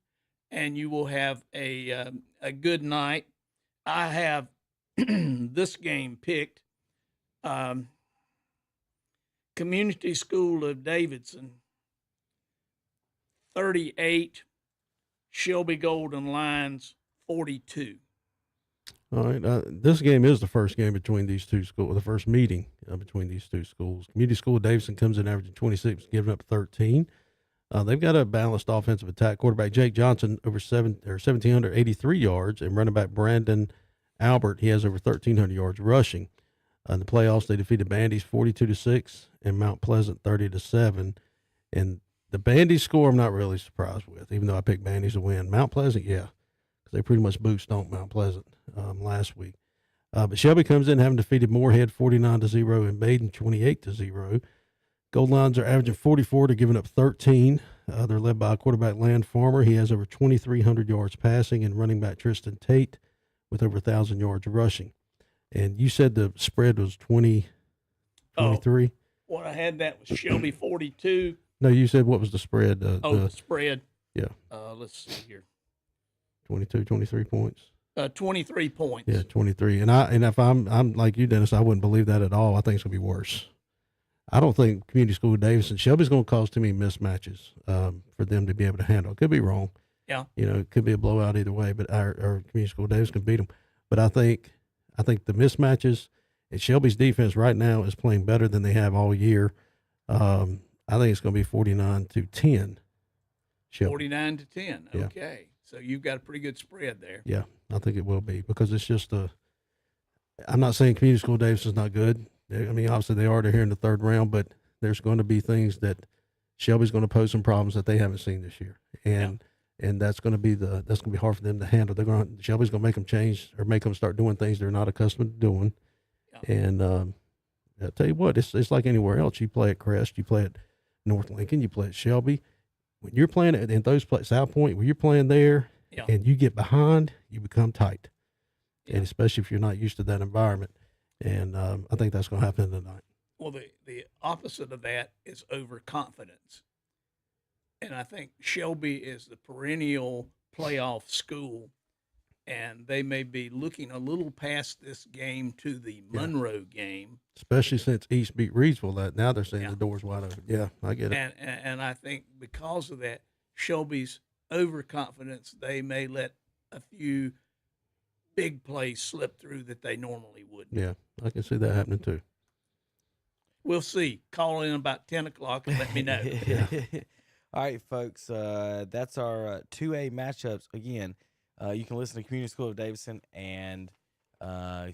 and you will have a good night. I have this game picked. Community School of Davidson, 38, Shelby Golden Lions, 42. All right. This game is the first game between these two schools, the first meeting between these two schools. Community School of Davidson comes in averaging 26, giving up 13. They've got a balanced offensive attack. Quarterback Jake Johnson over 1,783 yards, and running back Brandon Albert, he has over 1,300 yards rushing. In the playoffs, they defeated Bandy's 42-6 and Mount Pleasant 30-7. And the Bandy's score, I'm not really surprised with, even though I picked Bandy's to win. Mount Pleasant, yeah, because they pretty much boot-stomped Mount Pleasant last week. But Shelby comes in having defeated Moorhead 49-0 and Baden 28-0. Gold Lions are averaging 44 to giving up 13. They're led by quarterback Land Farmer. He has over 2,300 yards passing, and running back Tristan Tate with over 1,000 yards rushing. And you said the spread was 23? What I had that was Shelby 42. No, you said what was the spread? The spread. Yeah. Let's see here. 23 points. 23 points. Yeah, 23. And if I'm like you, Dennis, I wouldn't believe that at all. I think it's gonna be worse. I don't think Community School of Davidson, Shelby's going to cause too many mismatches for them to be able to handle. It could be wrong. Yeah. It could be a blowout either way, but our Community School of Davidson can beat them. But I think the mismatches, and Shelby's defense right now is playing better than they have all year. I think it's going to be 49-10. Shelby. 49-10. Yeah. Okay. So you've got a pretty good spread there. Yeah, I think it will be, because it's just I'm not saying Community School of Davidson's not good. I mean, obviously they are here in the third round, but there's going to be things that Shelby's going to pose some problems that they haven't seen this year, and that's going to be hard for them to handle. Shelby's going to make them change or make them start doing things they're not accustomed to doing, And I tell you what, it's like anywhere else. You play at Crest, you play at North Lincoln, you play at Shelby. When you're playing at those places, South Point, when you're playing there and you get behind, you become tight. Yeah. And especially if you're not used to that environment. And I think that's going to happen tonight. Well, the opposite of that is overconfidence. And I think Shelby is the perennial playoff school, and they may be looking a little past this game to the Monroe game. Especially since East beat Reedsville, now they're saying the door's wide open. Yeah, I get it. And I think because of that, Shelby's overconfidence, they may let a few big plays slip through that they normally wouldn't. Yeah, I can see that happening too. We'll see. Call in about 10 o'clock and let me know. Yeah. All right, folks, that's our 2A matchups. Again, you can listen to Community School of Davidson and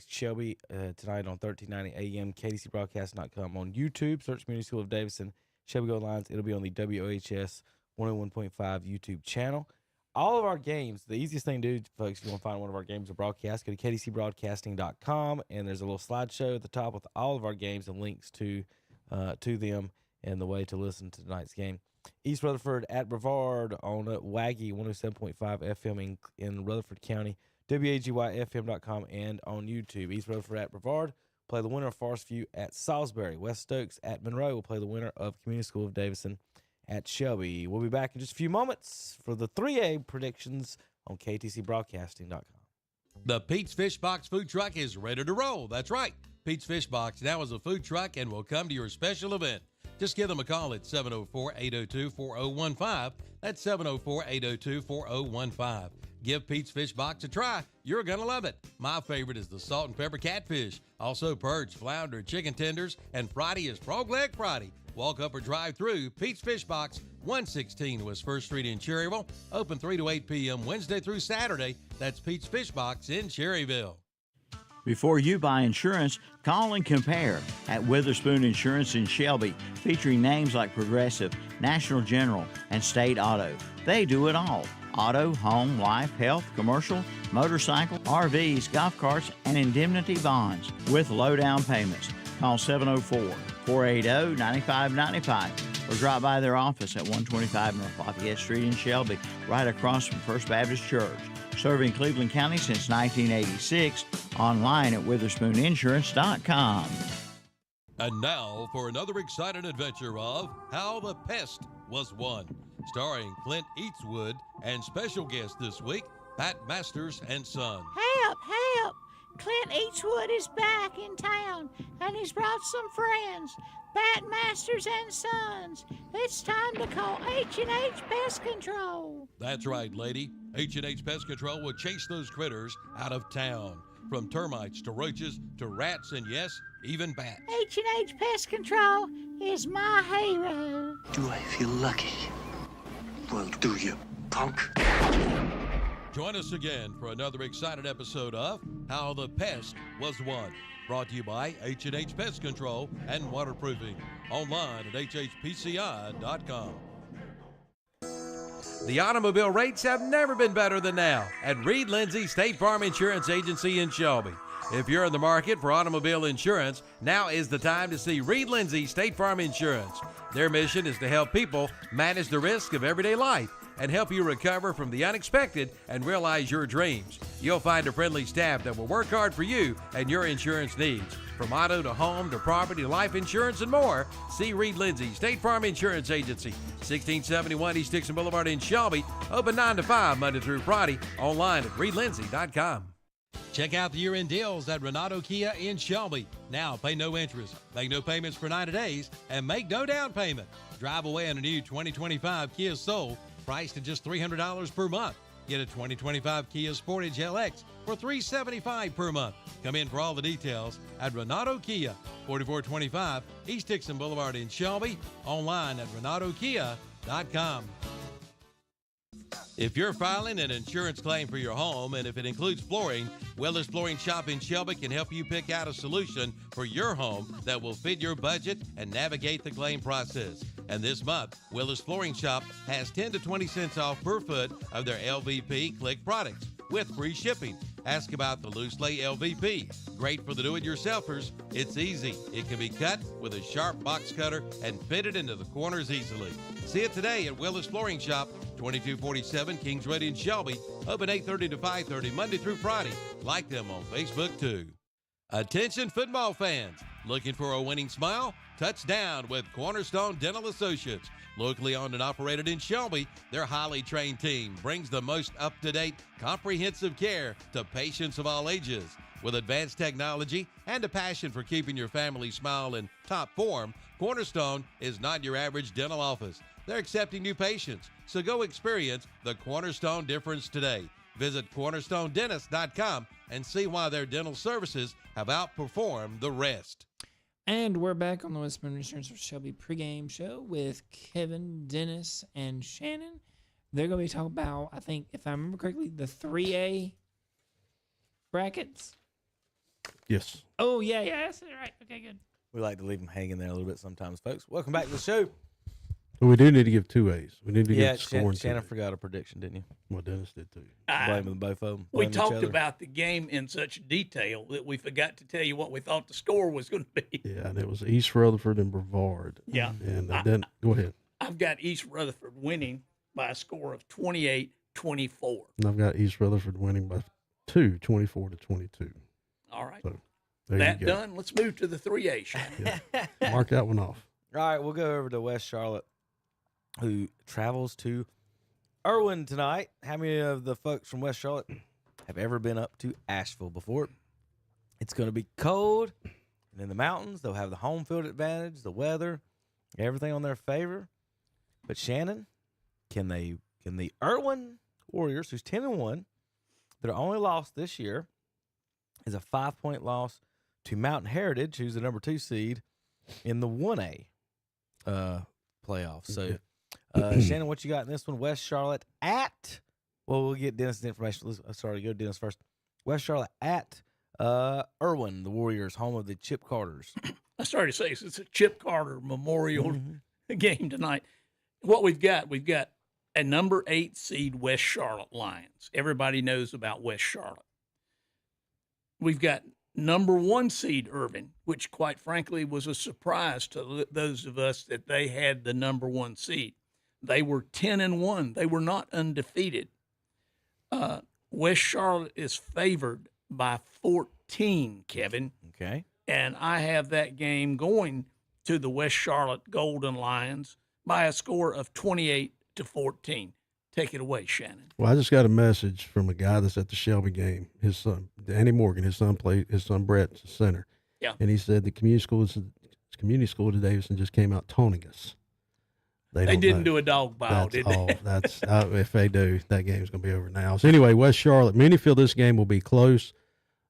Shelby tonight on 1390 AM, KDCBroadcast.com. On YouTube, search Community School of Davidson, Shelby Gold Lions. It'll be on the WOHS 101.5 YouTube channel. All of our games, the easiest thing to do, folks, if you want to find one of our games or broadcast, go to KDCBroadcasting.com, and there's a little slideshow at the top with all of our games and links to them and the way to listen to tonight's game. East Rutherford at Brevard on Waggy 107.5 FM in Rutherford County, WAGYFM.com, and on YouTube. East Rutherford at Brevard play the winner of Forest View at Salisbury. West Stokes at Monroe will play the winner of Community School of Davidson at Shelby. We'll be back in just a few moments for the 3A predictions on KTCBroadcasting.com. The Pete's Fish Box food truck is ready to roll. That's right. Pete's Fish Box now is a food truck and will come to your special event. Just give them a call at 704-802-4015. That's 704-802-4015. Give Pete's Fish Box a try. You're going to love it. My favorite is the salt and pepper catfish. Also perch, flounder, chicken tenders, and Friday is Frog Leg Friday. Walk up or drive through Pete's Fish Box, 116 West 1st Street in Cherryville. Open 3 to 8 p.m. Wednesday through Saturday. That's Pete's Fish Box in Cherryville. Before you buy insurance, call and compare at Witherspoon Insurance in Shelby, featuring names like Progressive, National General, and State Auto. They do it all. Auto, home, life, health, commercial, motorcycle, RVs, golf carts, and indemnity bonds with low down payments. Call 704-480-9595 or drop by their office at 125 North Lafayette Street in Shelby, right across from First Baptist Church. Serving Cleveland County since 1986. Online at WitherspoonInsurance.com. And now for another exciting adventure of How the Pest Was Won, starring Clint Eastwood and special guest this week, Pat Masters and Son. Help, help! Clint Eastwood is back in town, and he's brought some friends, Pat Masters and Sons. It's time to call H&H Pest Control. That's right, lady. H&H Pest Control will chase those critters out of town, from termites to roaches to rats and, yes, even bats. H&H Pest Control is my hero. Do I feel lucky? Well, do you, punk? Join us again for another exciting episode of How the Pest Was Won. Brought to you by H&H Pest Control and Waterproofing. Online at hhpci.com. The automobile rates have never been better than now at Reed Lindsay State Farm Insurance Agency in Shelby. If you're in the market for automobile insurance, now is the time to see Reed Lindsay State Farm Insurance. Their mission is to help people manage the risk of everyday life and help you recover from the unexpected and realize your dreams. You'll find a friendly staff that will work hard for you and your insurance needs. From auto to home to property, life insurance, and more, see Reed Lindsay State Farm Insurance Agency, 1671 East Dixon Boulevard in Shelby, open 9 to 5 Monday through Friday, online at reedlindsay.com. Check out the year-end deals at Renato Kia in Shelby. Now, pay no interest, make no payments for 90 days, and make no down payment. Drive away on a new 2025 Kia Soul, priced at just $300 per month. Get a 2025 Kia Sportage LX for $375 per month. Come in for all the details at Renato Kia, 4425 East Dixon Boulevard in Shelby, online at renatokia.com. If you're filing an insurance claim for your home, and if it includes flooring, Willis Flooring Shop in Shelby can help you pick out a solution for your home that will fit your budget and navigate the claim process. And this month, Willis Flooring Shop has 10 to 20 cents off per foot of their LVP Click products with free shipping. Ask about the loose lay LVP. Great for the do-it-yourselfers. It's easy. It can be cut with a sharp box cutter and fitted into the corners easily. See it today at Willis Flooring Shop, 2247 Kings Road in Shelby. Open 8:30 to 5:30 Monday through Friday. Like them on Facebook too. Attention football fans. Looking for a winning smile? Touchdown with Cornerstone Dental Associates. Locally owned and operated in Shelby, their highly trained team brings the most up-to-date, comprehensive care to patients of all ages. With advanced technology and a passion for keeping your family smile in top form, Cornerstone is not your average dental office. They're accepting new patients, so go experience the Cornerstone difference today. Visit cornerstonedentist.com and see why their dental services have outperformed the rest. And we're back on the Witherspoon Insurance for Shelby pregame show with Kevin, Dennis, and Shannon. They're going to be talking about, I think, if I remember correctly, the 3A brackets. Yes. Oh, yeah, that's it. Right. Okay, good. We like to leave them hanging there a little bit sometimes, folks. Welcome back to the show. But we do need to give 2As. We need to give scoring. Shannon forgot a prediction, didn't you? Well, Dennis did too. Blaming both of them. We talked about the game in such detail that we forgot to tell you what we thought the score was going to be. Yeah, and it was East Rutherford and Brevard. Yeah. And then, go ahead. I've got East Rutherford winning by a score of 28-24. And I've got East Rutherford winning by 2, 24-22. All right. So, that done. Let's move to the 3A, Shannon. Yeah. Mark that one off. All right, we'll go over to West Charlotte, who travels to Irwin tonight. How many of the folks from West Charlotte have ever been up to Asheville before? It's going to be cold, and in the mountains, they'll have the home field advantage, the weather, everything on their favor. But Shannon, can the Irwin Warriors, who's 10-1, their only loss this year is a 5-point loss to Mountain Heritage, who's the number 2 seed in the 1A playoffs. So, Shannon, what you got in this one? West Charlotte at, well, we'll get Dennis' information. Sorry, go Dennis first. West Charlotte at Irwin, the Warriors, home of the Chip Carters. I started to say it's a Chip Carter Memorial game tonight. What we've got a number 8 seed West Charlotte Lions. Everybody knows about West Charlotte. We've got number 1 seed Irvin, which quite frankly was a surprise to those of us that they had the number 1 seed. They were 10-1. They were not undefeated. West Charlotte is favored by 14, Kevin. Okay. And I have that game going to the West Charlotte Golden Lions by a score of 28-14. Take it away, Shannon. Well, I just got a message from a guy that's at the Shelby game. His son, Danny Morgan, his son Brett's the center. Yeah. And he said the community school to Davidson just came out taunting us. They didn't do a dog bile, did they? That's if they do, that game's going to be over now. So anyway, West Charlotte, many feel this game will be close.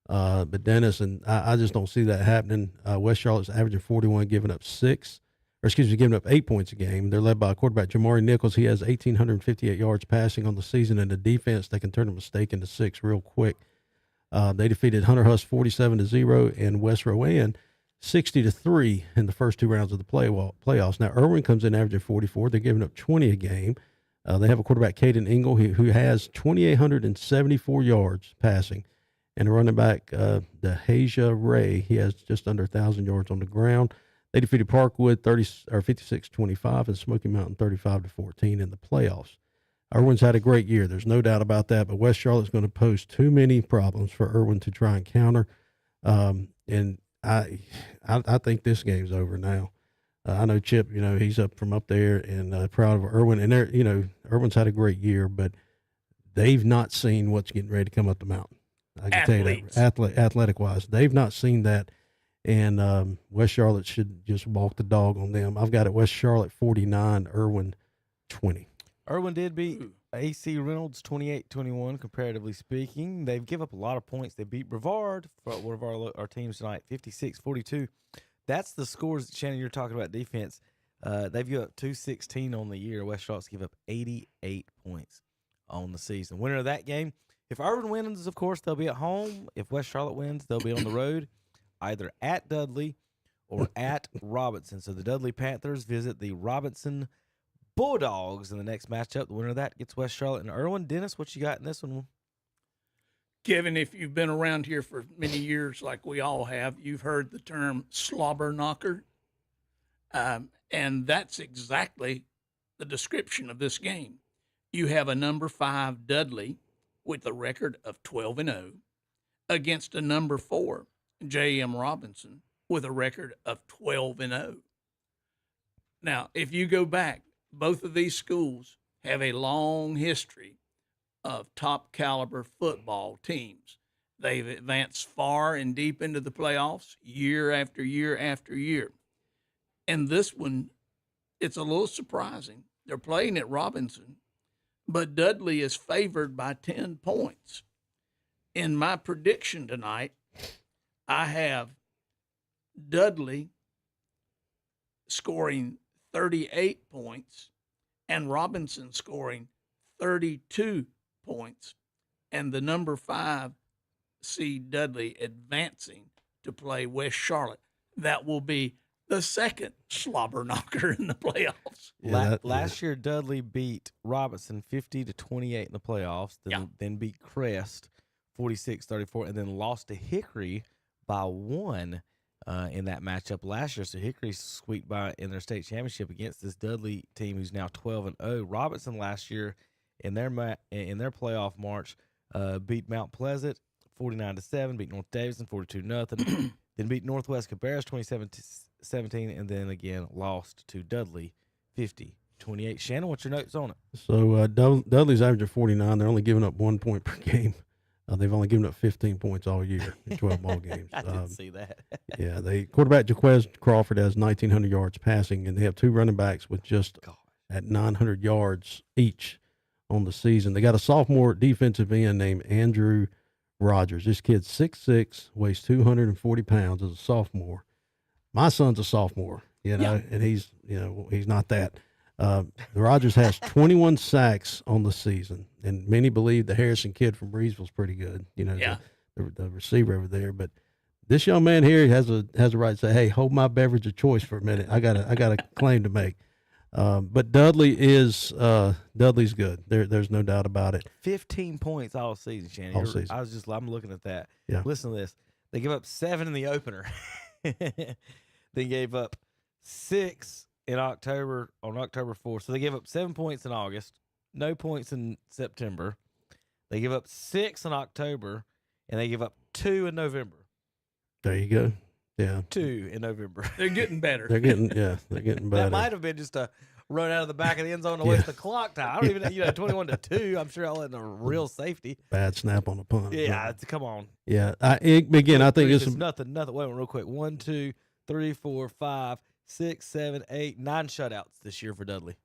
But Dennis, and I just don't see that happening. West Charlotte's averaging 41, giving up 8 points a game. They're led by quarterback Jamari Nichols. He has 1,858 yards passing on the season, and the defense, they can turn a mistake into 6 real quick. They defeated Hunter Huss 47-0 and West Rowan 60-3 in the first 2 rounds of the playoffs. Now, Irwin comes in averaging 44. They're giving up 20 a game. They have a quarterback, Caden Engel, who has 2,874 yards passing. And a running back, Dehasia Ray, he has just under 1,000 yards on the ground. They defeated Parkwood 56-25 and Smoky Mountain 35-14 in the playoffs. Irwin's had a great year. There's no doubt about that, but West Charlotte's going to pose too many problems for Irwin to try and counter. And I think this game's over now. I know Chip, he's up from up there and proud of Irwin. And Irwin's had a great year, but they've not seen what's getting ready to come up the mountain. I can tell you that, athletic-wise. They've not seen that. And West Charlotte should just walk the dog on them. I've got it West Charlotte 49, Irwin 20. Irwin did beat AC Reynolds 28-21, comparatively speaking. They've given up a lot of points. They beat Brevard, for one of our teams tonight, 56-42. That's the scores, Shannon, you're talking about defense. They've given up 216 on the year. West Charlotte's give up 88 points on the season. Winner of that game, if Irwin wins, of course, they'll be at home. If West Charlotte wins, they'll be on the road, either at Dudley or at Robinson. So the Dudley Panthers visit the Robinson Bulldogs in the next matchup. The winner of that gets West Charlotte and Irwin. Dennis, what you got in this one? Kevin, if you've been around here for many years, like we all have, you've heard the term slobber knocker. And that's exactly the description of this game. You have a number 5 Dudley with a record of 12-0 against a number 4 J.M. Robinson with a record of 12-0. Now, if you go back, both of these schools have a long history of top caliber football teams. They've advanced far and deep into the playoffs year after year after year. And this one, it's a little surprising. They're playing at Robinson, but Dudley is favored by 10 points. In my prediction tonight, I have Dudley scoring 38 points and Robinson scoring 32 points, and the number 5 seed Dudley advancing to play West Charlotte. That will be the second slobber knocker in the playoffs. Last year, Dudley beat Robinson 50-28 in the playoffs, then beat Crest 46-34, and then lost to Hickory by 1 in that matchup last year. So Hickory squeaked by in their state championship against this Dudley team who's now 12-0. Robinson last year in their playoff march beat Mount Pleasant 49-7, beat North Davidson 42-0, then beat Northwest Cabarrus 27-17, and then again lost to Dudley 50-28. Shannon, what's your notes on it? So Dudley's averaging 49. They're only giving up 1 point per game. They've only given up 15 points all year in 12 ball games. I didn't see that. Yeah, quarterback Jaquez Crawford has 1,900 yards passing, and they have 2 running backs with just at 900 yards each on the season. They got a sophomore defensive end named Andrew Rogers. This kid's 6'6", weighs 240 pounds as a sophomore. My son's a sophomore, and he's not that. Rogers has 21 sacks on the season, and many believe the Harrison kid from Breesville's pretty good. The receiver over there. But this young man here has a right to say, "Hey, hold my beverage of choice for a minute. I got a claim to make." But Dudley's good. There's no doubt about it. 15 points all season, Shannon. All season. I'm looking at that. Yeah. Listen to this. They give up 7 in the opener. They gave up 6 on October 4th. So they gave up 7 points in August, no points in September. They give up 6 in October, and they give up 2 in November. There you go. Yeah. 2 in November. They're getting better. They're getting better. That might have been just a run out of the back of the end zone to waste the clock time. I don't even 21-2. I'm sure I'll let in a real safety. Bad snap on the punt. Yeah, come on. Yeah. I think it's nothing. Wait, real quick. 1, 2, 3, 4, 5, 6, 7, 8, 9 shutouts this year for Dudley.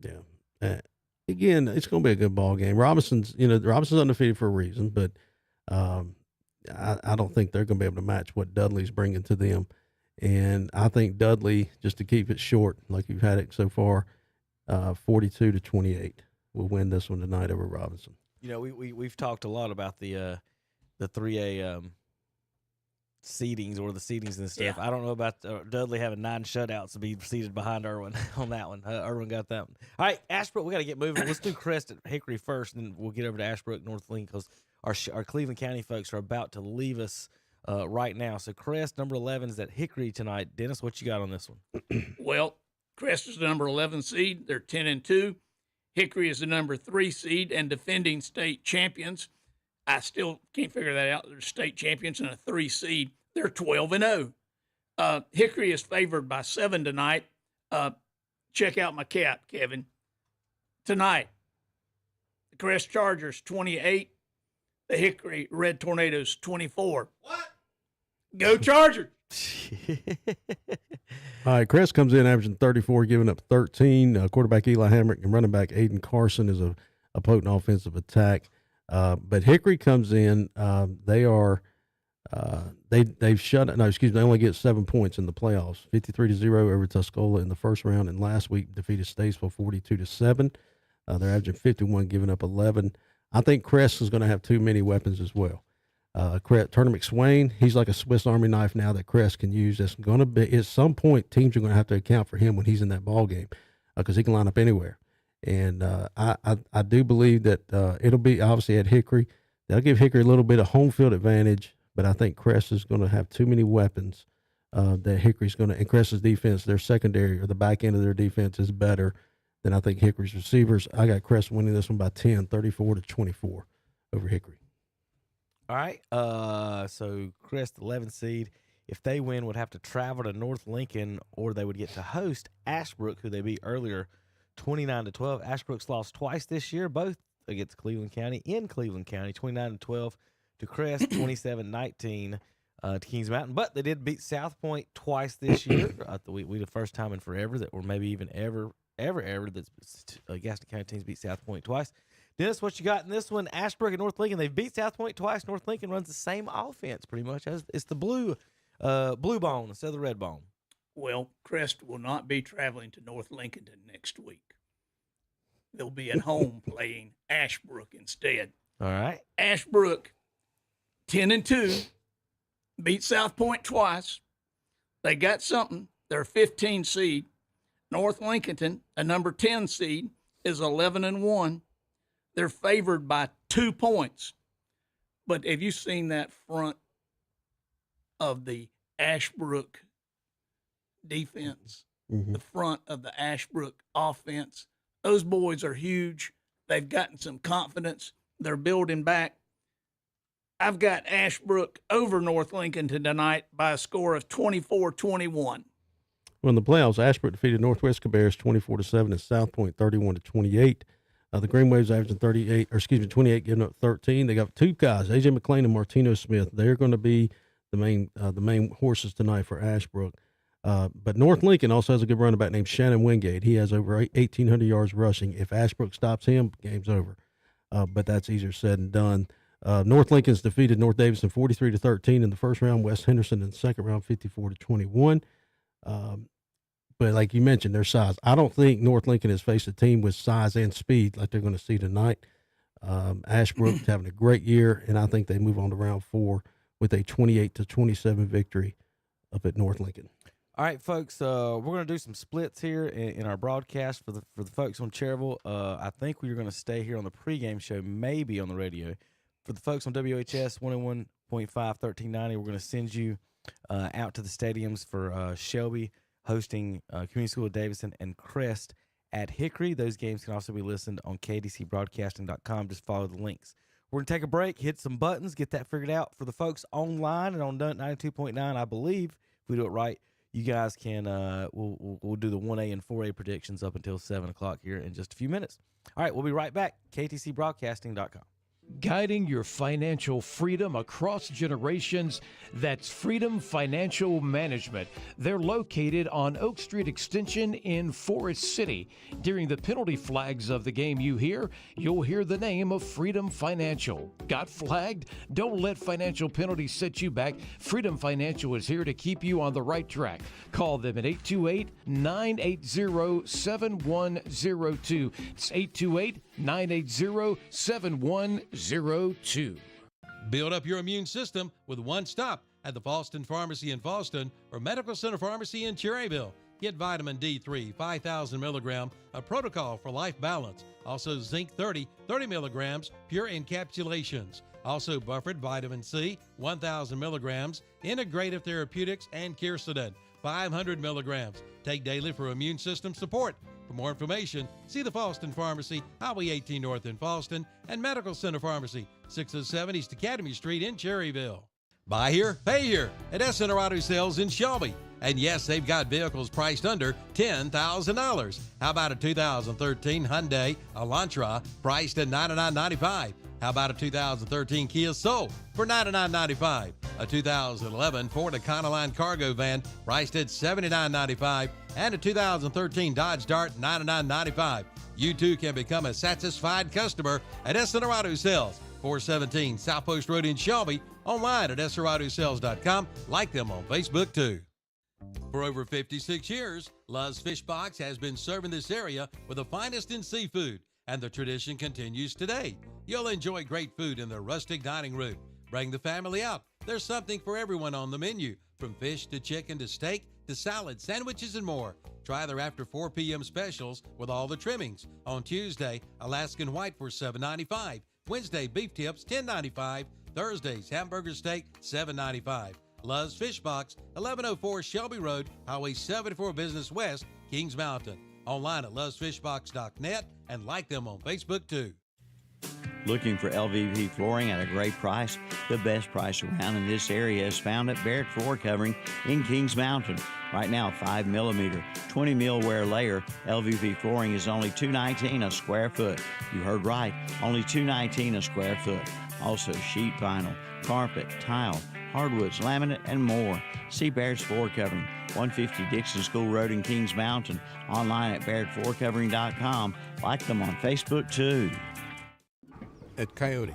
Yeah. Again, it's going to be a good ball game. Robinson's undefeated for a reason, but I don't think they're going to be able to match what Dudley's bringing to them. And I think Dudley, just to keep it short, like you've had it so far, 42-28 will win this one tonight over Robinson. We've talked a lot about the 3A seedings or the seedings and stuff. Yeah. I don't know about Dudley having 9 shutouts to be seated behind Irwin on that one. Irwin got that one. All right, Ashbrook, we got to get moving. Let's do Crest at Hickory first, and then we'll get over to Ashbrook, North Lincoln, because our Cleveland County folks are about to leave us right now. So Crest, number 11, is at Hickory tonight. Dennis, what you got on this one? Well, Crest is the number 11 seed. They're 10-2. Hickory is the number 3 seed and defending state champions. I still can't figure that out. They're state champions and a 3 seed. They're 12-0. Hickory is favored by 7 tonight. Check out my cap, Kevin. Tonight, the Crest Chargers 28. The Hickory Red Tornadoes 24. What? Go Chargers! All right, Crest comes in averaging 34, giving up 13. Quarterback Eli Hamrick and running back Aiden Carson is a potent offensive attack. But Hickory comes in. They only get 7 points in the playoffs. 53-0 over Tuscola in the first round, and last week defeated Statesville 42-7. They're averaging 51, giving up 11. I think Crest is going to have too many weapons as well. Turner McSwain, he's like a Swiss Army knife now that Crest can use. It's going to be, at some point, teams are going to have to account for him when he's in that ball game because he can line up anywhere. And I do believe that it'll be obviously at Hickory. They'll give Hickory a little bit of home field advantage, but I think Crest is going to have too many weapons that Hickory's going to, and Crest's defense, their secondary or the back end of their defense is better than I think Hickory's receivers. I got Crest winning this one by 10, 34-24 over Hickory. All right. So Crest, 11 seed, if they win, would have to travel to North Lincoln, or they would get to host Ashbrook, who they beat earlier, 29-12. Ashbrook's lost twice this year, both against Cleveland County in Cleveland County, 29-12 to Crest, 27-19 to Kings Mountain. But they did beat South Point twice this year. We the first time in forever that, or maybe even ever that Gaston County teams beat South Point twice. Dennis, what you got in this one? Ashbrook and North Lincoln, they've beat South Point twice. North Lincoln runs the same offense pretty much. It's the blue bone instead of the red bone. Well, Crest will not be traveling to North Lincoln next week. They'll be at home playing Ashbrook instead. All right. Ashbrook, 10-2, beat South Point twice. They got something. They're a 15 seed. North Lincoln, a number 10 seed, is 11-1. They're favored by 2 points. But have you seen that front of the Ashbrook defense? Mm-hmm. The front of the Ashbrook offense? Those boys are huge. They've gotten some confidence. They're building back. I've got Ashbrook over North Lincoln tonight by a score of 24-21. Well, in the playoffs, Ashbrook defeated Northwest Cabarrus 24-7 and South Point 31-28. The Green Waves averaging 28, giving up 13. They got 2 guys, A.J. McClain and Martino Smith. They're going to be the main horses tonight for Ashbrook. But North Lincoln also has a good running back named Shannon Wingate. He has over 1,800 yards rushing. If Ashbrook stops him, game's over. But that's easier said than done. North Lincoln's defeated North Davidson 43-13 in the first round. West Henderson in the second round 54-21. But like you mentioned, their size. I don't think North Lincoln has faced a team with size and speed like they're going to see tonight. Ashbrook's having a great year, and I think they move on to round 4 with a 28-27 victory up at North Lincoln. All right, folks, we're going to do some splits here in our broadcast for the folks on Cherryville. I think we're going to stay here on the pregame show, maybe on the radio. For the folks on WHS 101.5, 1390, we're going to send you out to the stadiums for Shelby hosting Community School of Davidson and Crest at Hickory. Those games can also be listened on kdcbroadcasting.com. Just follow the links. We're going to take a break, hit some buttons, get that figured out. For the folks online and on 92.9, I believe, if we do it right, you guys can, we'll do the 1A and 4A predictions up until 7 o'clock here in just a few minutes. All right, we'll be right back. KTCBroadcasting.com. Guiding your financial freedom across generations, that's Freedom Financial Management. They're located on Oak Street Extension in Forest City. During the penalty flags of the game you hear, you'll hear the name of Freedom Financial. Got flagged? Don't let financial penalties set you back. Freedom Financial is here to keep you on the right track. Call them at 828-980-7102. It's 828-980-7102. Build up your immune system with one stop at the Falston Pharmacy in Falston or Medical Center Pharmacy in Cherryville. Get vitamin D3, 5,000 milligram, a protocol for life balance. Also zinc 30 milligrams, pure encapsulations. Also buffered vitamin C, 1,000 milligrams, integrative therapeutics, and quercetin, 500 milligrams. Take daily for immune system support. For more information, see the Falston Pharmacy, Highway 18 North in Falston, and Medical Center Pharmacy, 607 East Academy Street in Cherryville. Buy here, pay here at SNR Auto Sales in Shelby. And yes, they've got vehicles priced under $10,000. How about a 2013 Hyundai Elantra priced at $99.95? How about a 2013 Kia Soul for $99.95? A 2011 Ford Econoline cargo van priced at $79.95, and a 2013 Dodge Dart $99.95. You too can become a satisfied customer at SNR Auto Sales, 417 South Post Road in Shelby. Online at srautosales.com. Like them on Facebook too. For over 56 years, Love's Fish Box has been serving this area with the finest in seafood, and the tradition continues today. You'll enjoy great food in their rustic dining room. Bring the family out. There's something for everyone on the menu, from fish to chicken to steak to salad, sandwiches, and more. Try their after 4 p.m. specials with all the trimmings. On Tuesday, Alaskan White for $7.95. Wednesday, beef tips $10.95. Thursdays, hamburger steak $7.95. Love's Fish Box, 1104 Shelby Road, Highway 74 Business West, Kings Mountain. Online at lovesfishbox.net and like them on Facebook too. Looking for LVP flooring at a great price? The best price around in this area is found at Barrett Floor Covering in Kings Mountain. Right now, 5mm, 20 mil wear layer LVP flooring is only $2.19 a square foot. You heard right, only $2.19 a square foot. Also, sheet vinyl, carpet, tile, hardwoods, laminate, and more. See Barrett's Floor Covering, 150 Dixon School Road in Kings Mountain. Online at barrettfloorcovering.com. Like them on Facebook too. At Coyote,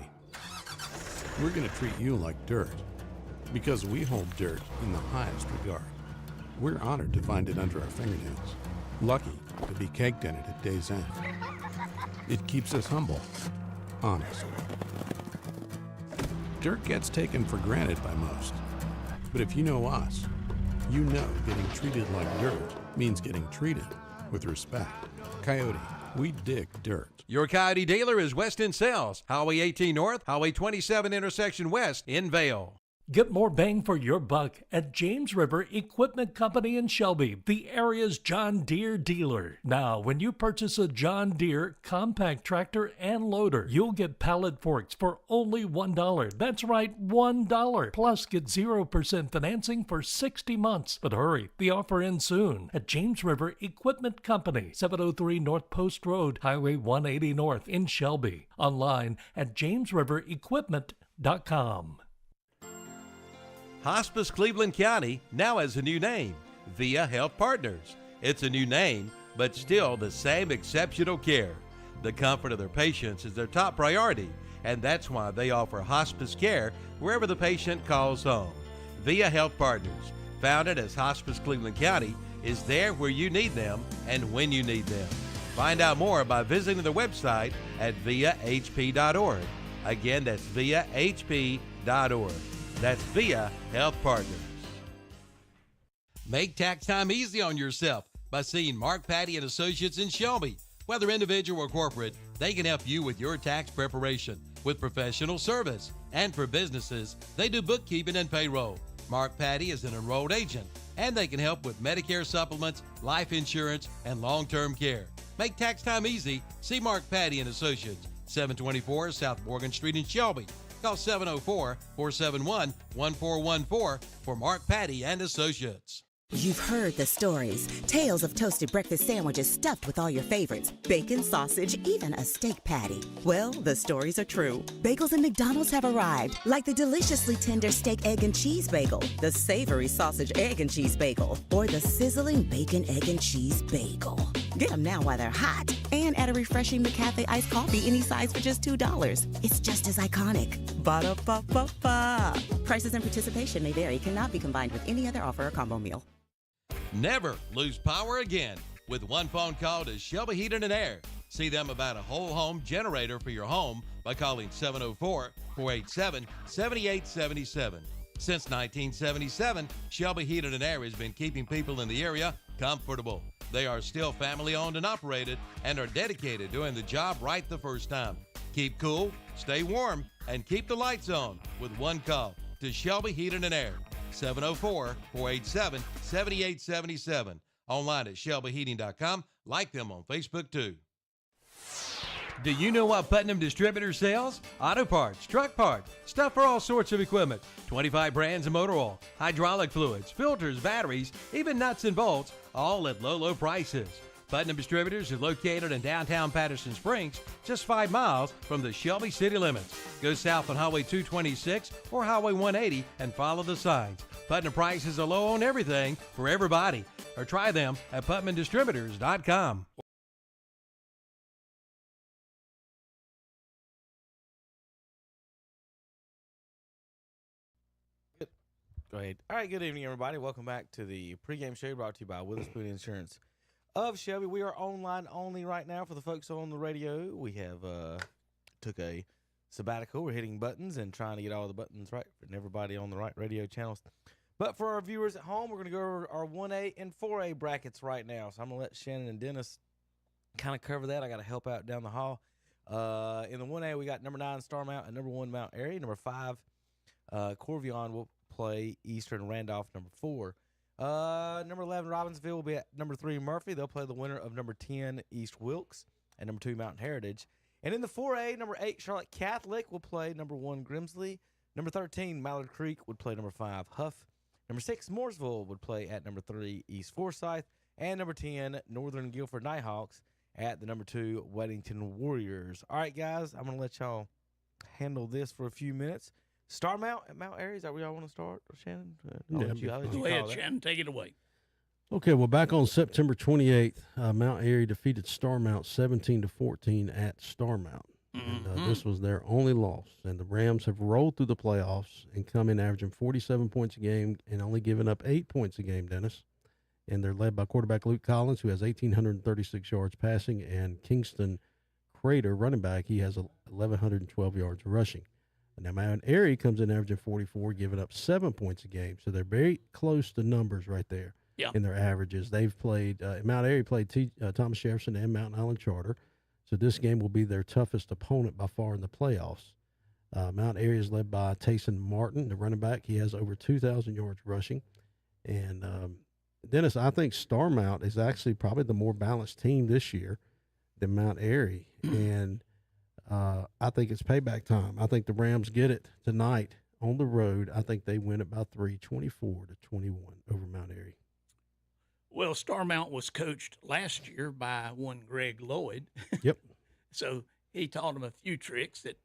we're going to treat you like dirt because we hold dirt in the highest regard. We're honored to find it under our fingernails, lucky to be caked in it at day's end. It keeps us humble, honest. Dirt gets taken for granted by most, but if you know us, you know getting treated like dirt means getting treated with respect. Coyote, we dig dirt. Your Coyote dealer is Weston Sales, Highway 18 North, Highway 27 intersection west in Vale. Get more bang for your buck at James River Equipment Company in Shelby, the area's John Deere dealer. Now, when you purchase a John Deere compact tractor and loader, you'll get pallet forks for only $1. That's right, $1. Plus, get 0% financing for 60 months. But hurry, the offer ends soon at James River Equipment Company, 703 North Post Road, Highway 180 North in Shelby. Online at jamesriverequipment.com. Hospice Cleveland County now has a new name, Via Health Partners. It's a new name, but still the same exceptional care. The comfort of their patients is their top priority, and that's why they offer hospice care wherever the patient calls home. Via Health Partners, founded as Hospice Cleveland County, is there where you need them and when you need them. Find out more by visiting their website at viahp.org. Again, that's viahp.org. That's Via Health Partners. Make tax time easy on yourself by seeing Mark Patty and Associates in Shelby. Whether individual or corporate, they can help you with your tax preparation with professional service. And for businesses, they do bookkeeping and payroll. Mark Patty is an enrolled agent, and they can help with Medicare supplements, life insurance, and long-term care. Make tax time easy. See Mark Patty and Associates, 724 South Morgan Street in Shelby. Call 704-471-1414 for Mark Patty and Associates. You've heard the stories, tales of toasted breakfast sandwiches stuffed with all your favorites, bacon, sausage, even a steak patty. Well, the stories are true. Bagels and McDonald's have arrived, like the deliciously tender steak, egg, and cheese bagel, the savory sausage, egg, and cheese bagel, or the sizzling bacon, egg, and cheese bagel. Get them now while they're hot and at a refreshing McCafe iced coffee any size for just $2. It's just as iconic. Ba-da-ba-ba-ba. Prices and participation may vary. Cannot be combined with any other offer or combo meal. Never lose power again with one phone call to Shelby Heating and Air. See them about a whole home generator for your home by calling 704-487-7877. Since 1977, Shelby Heating and Air has been keeping people in the area comfortable. They are still family owned and operated and are dedicated to doing the job right the first time. Keep cool, stay warm, and keep the lights on with one call to Shelby Heating and Air. 704-487-7877. Online at shelbyheating.com. Like them on Facebook too. Do you know what Putnam Distributors sells? Auto parts, truck parts, stuff for all sorts of equipment, 25 brands of motor oil, hydraulic fluids, filters, batteries, even nuts and bolts, all at low, low prices. Putnam Distributors is located in downtown Patterson Springs, just 5 miles from the Shelby city limits. Go south on Highway 226 or Highway 180 and follow the signs. Putnam prices are low on everything for everybody. Or try them at putnamdistributors.com. Go ahead. All right, good evening, everybody. Welcome back to the pregame show brought to you by Witherspoon Insurance of Shelby. We are online only right now for the folks on the radio. We have took a sabbatical. We're hitting buttons and trying to get all the buttons right for everybody on the right radio channels. But for our viewers at home, we're going to go over our 1A and 4A brackets right now. So I'm going to let Shannon and Dennis kind of cover that. I got to help out down the hall. In the 1A, we got number 9 Starmount and number 1 Mount Airy. Number 5 Corvion will play Eastern Randolph. Number 4. Number 11 Robbinsville will be at number 3 Murphy. They'll play the winner of number 10 East Wilkes and number 2 Mountain Heritage. And in the 4A, number 8 Charlotte Catholic will play number 1 Grimsley. Number 13 Mallard Creek would play number 5 Huff. Number 6 Mooresville would play at number 3 East Forsyth. And number 10 Northern Guilford Nighthawks at the number 2 Weddington Warriors. All right, guys, I'm going to let y'all handle this for a few minutes. Starmount at Mount Airy, is that where y'all want to start, Shannon? Yeah, Go ahead, Shannon. Take it away. Okay, well, back on September 28th, Mount Airy defeated Starmount 17-14 at Starmount. And this was their only loss. And the Rams have rolled through the playoffs and come in averaging 47 points a game and only giving up 8 points a game, Dennis. And they're led by quarterback Luke Collins, who has 1,836 yards passing, and Kingston Crater, running back, he has 1,112 yards rushing. Now, Mount Airy comes in averaging 44, giving up 7 points a game. So they're very close to numbers right there in their averages. They've played, Mount Airy played Thomas Jefferson and Mountain Island Charter. So this game will be their toughest opponent by far in the playoffs. Mount Airy is led by Tayson Martin, the running back. He has over 2,000 yards rushing. And Dennis, I think Starmount is actually probably the more balanced team this year than Mount Airy. And I think it's payback time. I think the Rams get it tonight on the road. I think they win it by 3, 24-21 over Mount Airy. Well, Starmount was coached last year by one Greg Lloyd. Yep. So he taught them a few tricks that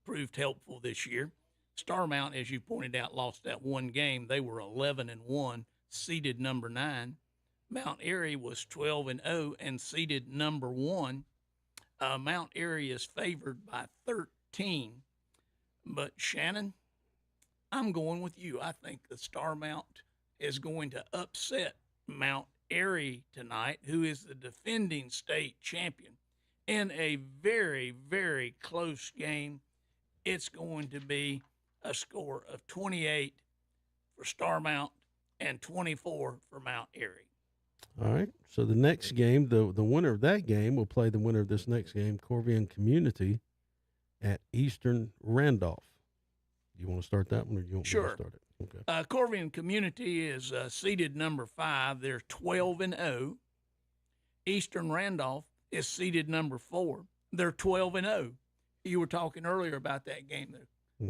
proved helpful this year. Starmount, as you pointed out, lost that one game. They were 11-1, seeded number 9. Mount Airy was 12-0 and seeded number 1. Mount Airy is favored by 13. But Shannon, I'm going with you. I think the Starmount is going to upset Mount Airy tonight, who is the defending state champion, in a very, very close game. It's going to be a score of 28 for Starmount and 24 for Mount Airy. All right. So the next game, the winner of that game will play the winner of this next game, Corvian Community, at Eastern Randolph. Do you want to start that one, or do you want me to start it? Okay. Corvian Community is seeded number 5. They're 12-0. Eastern Randolph is seeded number 4. They're 12-0. You were talking earlier about that game there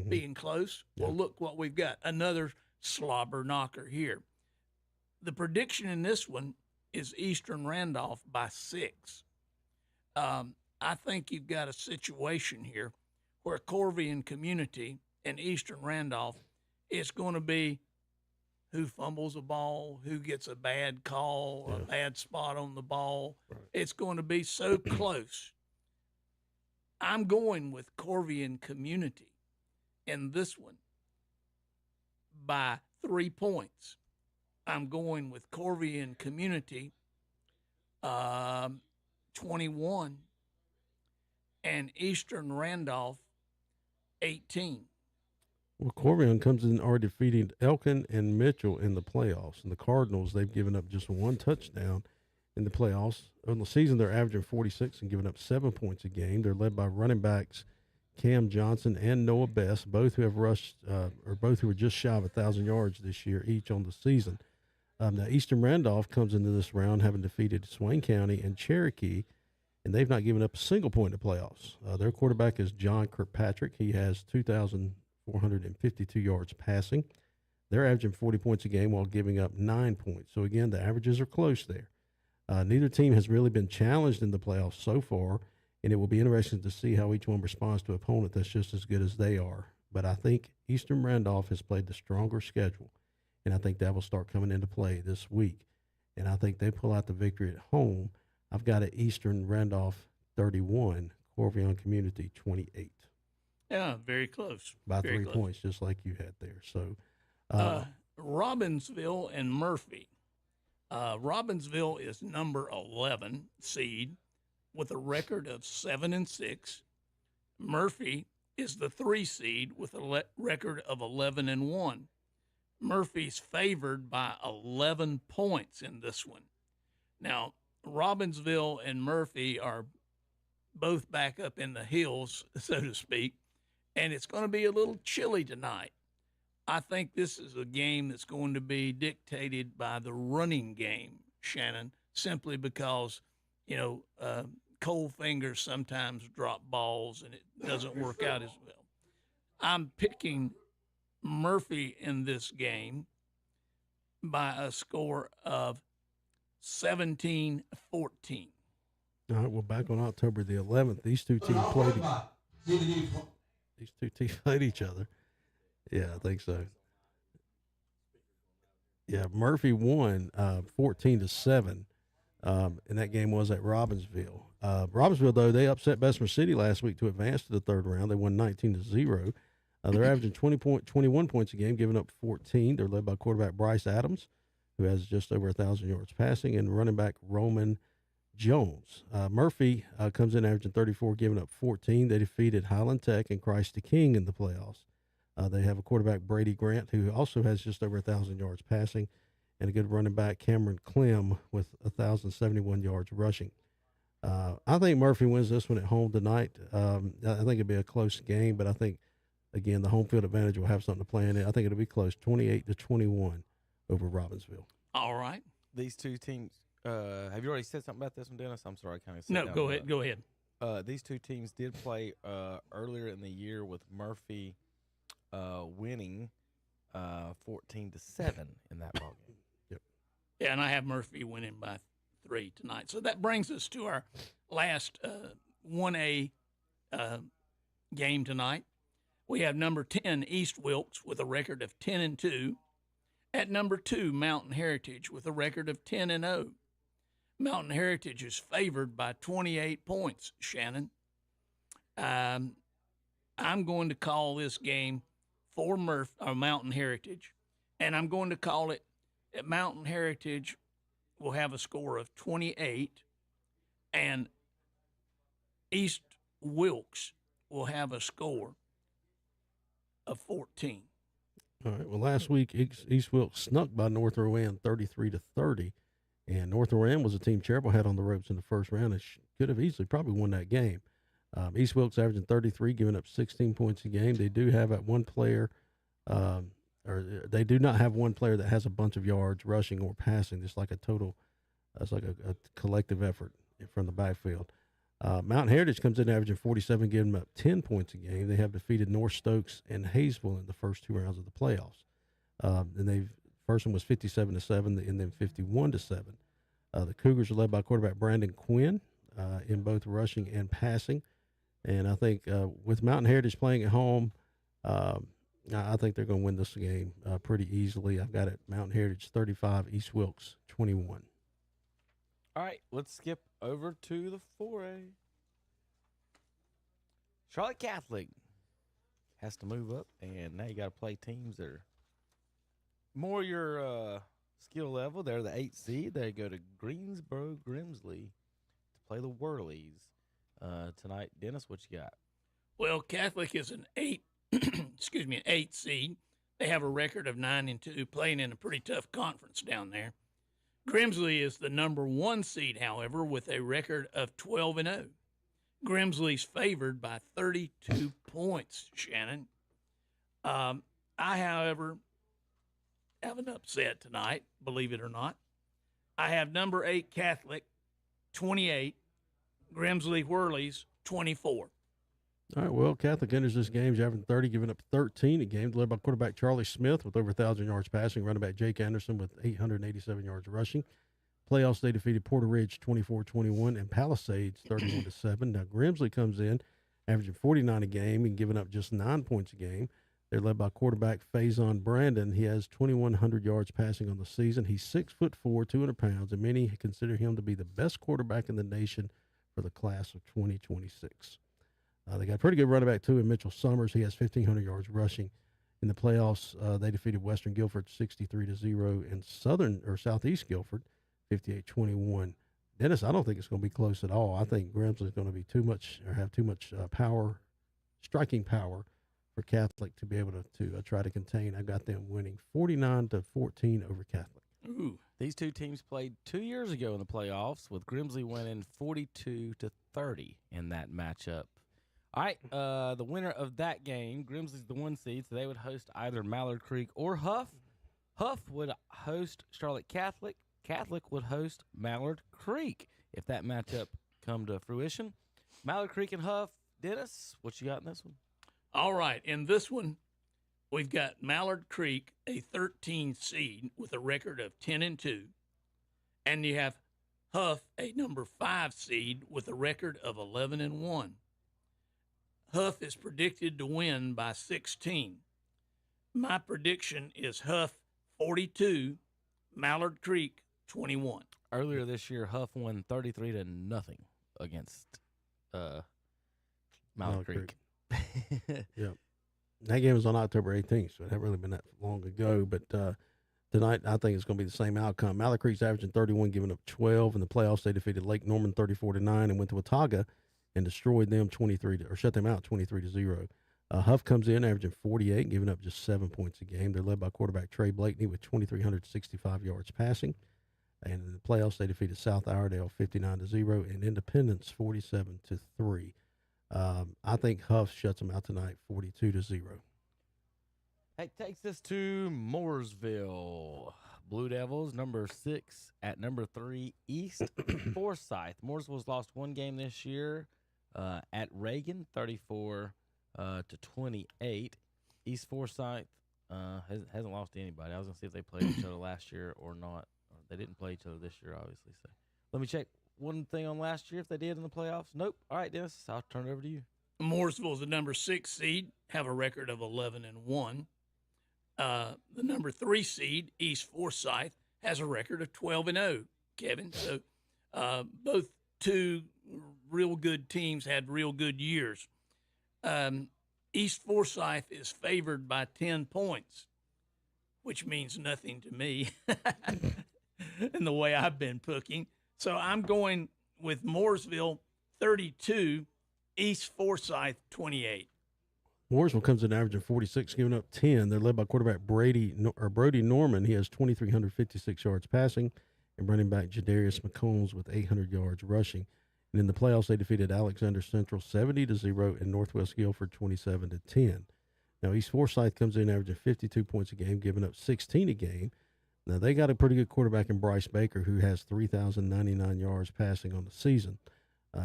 being close. Yeah. Well, look what we've got. Another slobber knocker here. The prediction in this one is Eastern Randolph by 6. I think you've got a situation here where Corvian Community and Eastern Randolph, it's going to be who fumbles a ball, who gets a bad call, a bad spot on the ball. Right. It's going to be so close. I'm going with Corvian Community in this one by 3 points. I'm going with Corvian Community 21 and Eastern Randolph 18. Well, Corvian comes in already defeating Elkin and Mitchell in the playoffs. And the Cardinals, they've given up just 1 touchdown in the playoffs. On the season, they're averaging 46 and giving up 7 points a game. They're led by running backs Cam Johnson and Noah Best, both who have rushed, or both who are just shy of 1,000 yards this year, each on the season. Now, Eastern Randolph comes into this round having defeated Swain County and Cherokee, and they've not given up a single point in the playoffs. Their quarterback is John Kirkpatrick. He has 2,452 yards passing. They're averaging 40 points a game while giving up 9 points. So, again, the averages are close there. Neither team has really been challenged in the playoffs so far, and it will be interesting to see how each one responds to an opponent that's just as good as they are. But I think Eastern Randolph has played the stronger schedule, and I think that will start coming into play this week. And I think they pull out the victory at home. I've got an Eastern Randolph 31, Corvion Community 28. Yeah, very close. By 3 points, just like you had there. So, Robbinsville and Murphy. Robbinsville is number 11 seed with a record of 7-6. Murphy is the 3 seed with a record of 11-1. Murphy's favored by 11 points in this one. Now, Robbinsville and Murphy are both back up in the hills, so to speak, and it's going to be a little chilly tonight. I think this is a game that's going to be dictated by the running game, Shannon, simply because, cold fingers sometimes drop balls and it doesn't work out as well. I'm picking Murphy in this game by a score of 17-14. All right, well, back on October the 11th, these two teams played each other. Yeah, I think so. Yeah, Murphy won 14-7, and that game was at Robbinsville. Robbinsville, though, they upset Bessemer City last week to advance to the third round. They won 19-0. They're averaging 21 points a game, giving up 14. They're led by quarterback Bryce Adams, who has just over 1,000 yards passing, and running back Roman Jones. Murphy comes in averaging 34, giving up 14. They defeated Highland Tech and Christ the King in the playoffs. They have a quarterback, Brady Grant, who also has just over 1,000 yards passing, and a good running back, Cameron Clem, with 1,071 yards rushing. I think Murphy wins this one at home tonight. I think it'll be a close game, but I think, again, the home field advantage will have something to play in it. I think it'll be close, 28-21 over Robbinsville. All right. These two teams, have you already said something about this one, Dennis? I'm sorry, I kind of No, go ahead. Go ahead. These two teams did play earlier in the year with Murphy winning 14-7 in that ball game. Yep. Yeah, and I have Murphy winning by 3 tonight. So that brings us to our last 1A game tonight. We have number 10, East Wilkes, with a record of 10-2. At number 2, Mountain Heritage, with a record of 10-0. Mountain Heritage is favored by 28 points, Shannon. I'm going to call this game for Mountain Heritage, and I'm going to call it that Mountain Heritage will have a score of 28, and East Wilkes will have a score of 14. All right. Well, last week East Wilkes snuck by North Rowan 33-30, and North Rowan was a team Cherville had on the ropes in the first round and could have easily probably won that game. East Wilkes averaging 33, giving up 16 points a game. They do have one player, or they do not have one player that has a bunch of yards rushing or passing. It's like a total, it's like a collective effort from the backfield. Mountain Heritage comes in averaging 47, giving them up 10 points a game. They have defeated North Stokes and Hayesville in the first 2 rounds of the playoffs. And first one was 57-7, and then 51-7. The Cougars are led by quarterback Brandon Quinn in both rushing and passing. And I think with Mountain Heritage playing at home, I think they're going to win this game pretty easily. I've got it Mountain Heritage 35, East Wilkes 21. All right, let's skip over to the 4A. Charlotte Catholic has to move up, and now you got to play teams that are more your skill level. They're the 8th seed. They go to Greensboro Grimsley to play the Whirlies tonight. Dennis, what you got? Well, Catholic is an 8th seed. They have a record of 9-2, playing in a pretty tough conference down there. Grimsley is the number 1 seed, however, with a record of 12-0. Grimsley's favored by 32 points, Shannon. I, however, have an upset tonight, believe it or not. I have number 8 Catholic, 28, Grimsley Whirlies, 24. All right, well, Catholic enters this game averaging 30, giving up 13 a game, led by quarterback Charlie Smith with over 1,000 yards passing, running back Jake Anderson with 887 yards rushing. Playoffs, they defeated Porter Ridge 24-21 and Palisades 31-7. Now, Grimsley comes in averaging 49 a game and giving up just 9 points a game. They're led by quarterback Faison Brandon. He has 2,100 yards passing on the season. He's 6'4", 200 pounds, and many consider him to be the best quarterback in the nation for the class of 2026. They got a pretty good running back, too, in Mitchell Summers. He has 1,500 yards rushing. In the playoffs, they defeated Western Guilford 63-0 and Southeast Guilford 58-21. Dennis, I don't think it's going to be close at all. I think Grimsley is going to be have too much power, striking power for Catholic to be able to try to contain. I got them winning 49-14 over Catholic. Ooh, These two teams played 2 years ago in the playoffs, with Grimsley winning 42-30 in that matchup. All right, the winner of that game, Grimsley's the 1 seed, so they would host either Mallard Creek or Huff. Huff would host Charlotte Catholic. Catholic would host Mallard Creek if that matchup come to fruition. Mallard Creek and Huff. Dennis, what you got in this one? All right, in this one, we've got Mallard Creek, a 13 seed with a record of 10-2, and you have Huff, a number 5 seed with a record of 11-1. Huff is predicted to win by 16. My prediction is Huff 42, Mallard Creek 21. Earlier this year, Huff won 33-0 against Mallard Creek. Yep. That game was on October 18th, so it hadn't really been that long ago. But tonight, I think it's going to be the same outcome. Mallard Creek's averaging 31, giving up 12. In the playoffs, they defeated Lake Norman 34-9 and went to Watauga and destroyed them shut them out 23-0. Huff comes in averaging 48, giving up just 7 points a game. They're led by quarterback Trey Blakeney with 2,365 yards passing. And in the playoffs, they defeated South Iredale 59-0 and Independence 47-3. I think Huff shuts them out tonight 42-0. That takes us to Mooresville. Blue Devils, number 6 at number 3, East Forsyth. Mooresville's lost one game this year at Reagan, 34-28. East Forsyth hasn't lost to anybody. I was going to see if they played each other last year or not. They didn't play each other this year, obviously. So let me check one thing on last year if they did in the playoffs. Nope. All right, Dennis, I'll turn it over to you. Mooresville's the number 6 seed, have a record of 11-1. The number 3 seed, East Forsyth, has a record of 12-0, Kevin. So both two real good teams had real good years. East Forsyth is favored by 10 points, which means nothing to me in the way I've been booking. So I'm going with Mooresville 32, East Forsyth 28. Mooresville comes in averaging 46, giving up 10. They're led by quarterback Brody Norman. He has 2,356 yards passing, and running back Jadarius McCombs with 800 yards rushing. And in the playoffs, they defeated Alexander Central 70-0 and Northwest Guilford 27-10. Now, East Forsyth comes in averaging 52 points a game, giving up 16 a game. Now, they got a pretty good quarterback in Bryce Baker, who has 3,099 yards passing on the season.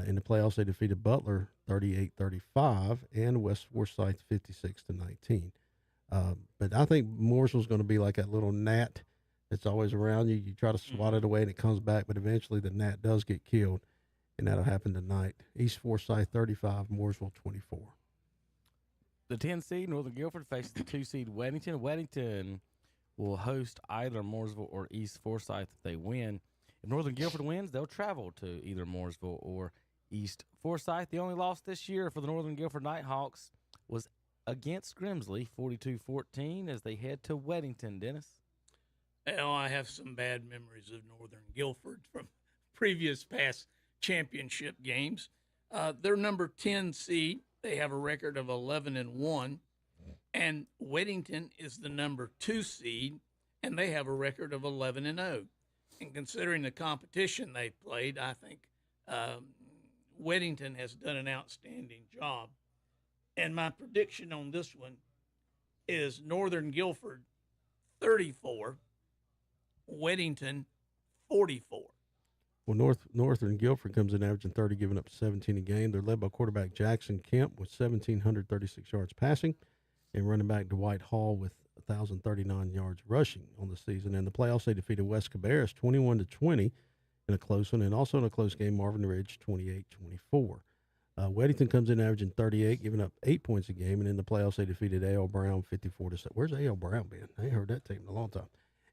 In the playoffs, they defeated Butler 38-35 and West Forsyth 56-19. But I think Mooresville's going to be like that little gnat that's always around you. You try to swat it away and it comes back, but eventually the gnat does get killed, and that'll happen tonight. East Forsyth 35, Mooresville 24. The 10 seed, Northern Guilford, faces the 2 seed, Weddington. Weddington will host either Mooresville or East Forsyth if they win. If Northern Guilford wins, they'll travel to either Mooresville or East Forsyth. The only loss this year for the Northern Guilford Nighthawks was against Grimsley, 42-14, as they head to Weddington. Dennis? Well, I have some bad memories of Northern Guilford from previous past championship games. They're number 10 seed. They have a record of 11-1. And Weddington is the number 2 seed, and they have a record of 11-0. And considering the competition they played, I think Weddington has done an outstanding job. And my prediction on this one is Northern Guilford 34, Weddington 44. Well, Northern Guilford comes in averaging 30, giving up 17 a game. They're led by quarterback Jackson Kemp with 1,736 yards passing, and running back Dwight Hall with 1,039 yards rushing on the season. In the playoffs, they defeated West Cabarrus 21-20 in a close one, and also in a close game, Marvin Ridge 28-24. Weddington comes in averaging 38, giving up 8 points a game, and in the playoffs, they defeated A.L. Brown 54-7. Where's A.L. Brown been? I ain't heard that team in a long time.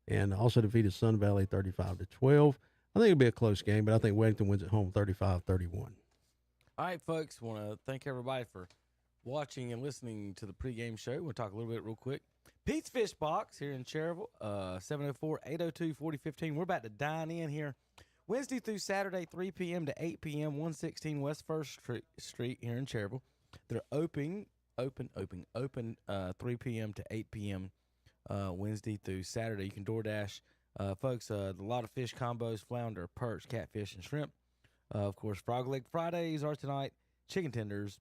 And also defeated Sun Valley 35-12. I think it'll be a close game, but I think Weddington wins at home 35-31. All right, folks, want to thank everybody for watching and listening to the pregame show. We'll talk a little bit real quick. Pete's Fish Box here in Cherryville, 704-802-4015. We're about to dine in here Wednesday through Saturday, 3 p.m. to 8 p.m., 116 West 1st Street here in Cherryville. They're open 3 p.m. to 8 p.m. Wednesday through Saturday. You can DoorDash Folks, a lot of fish combos, flounder, perch, catfish, and shrimp. Of course, Frog Leg Fridays are tonight, chicken tenders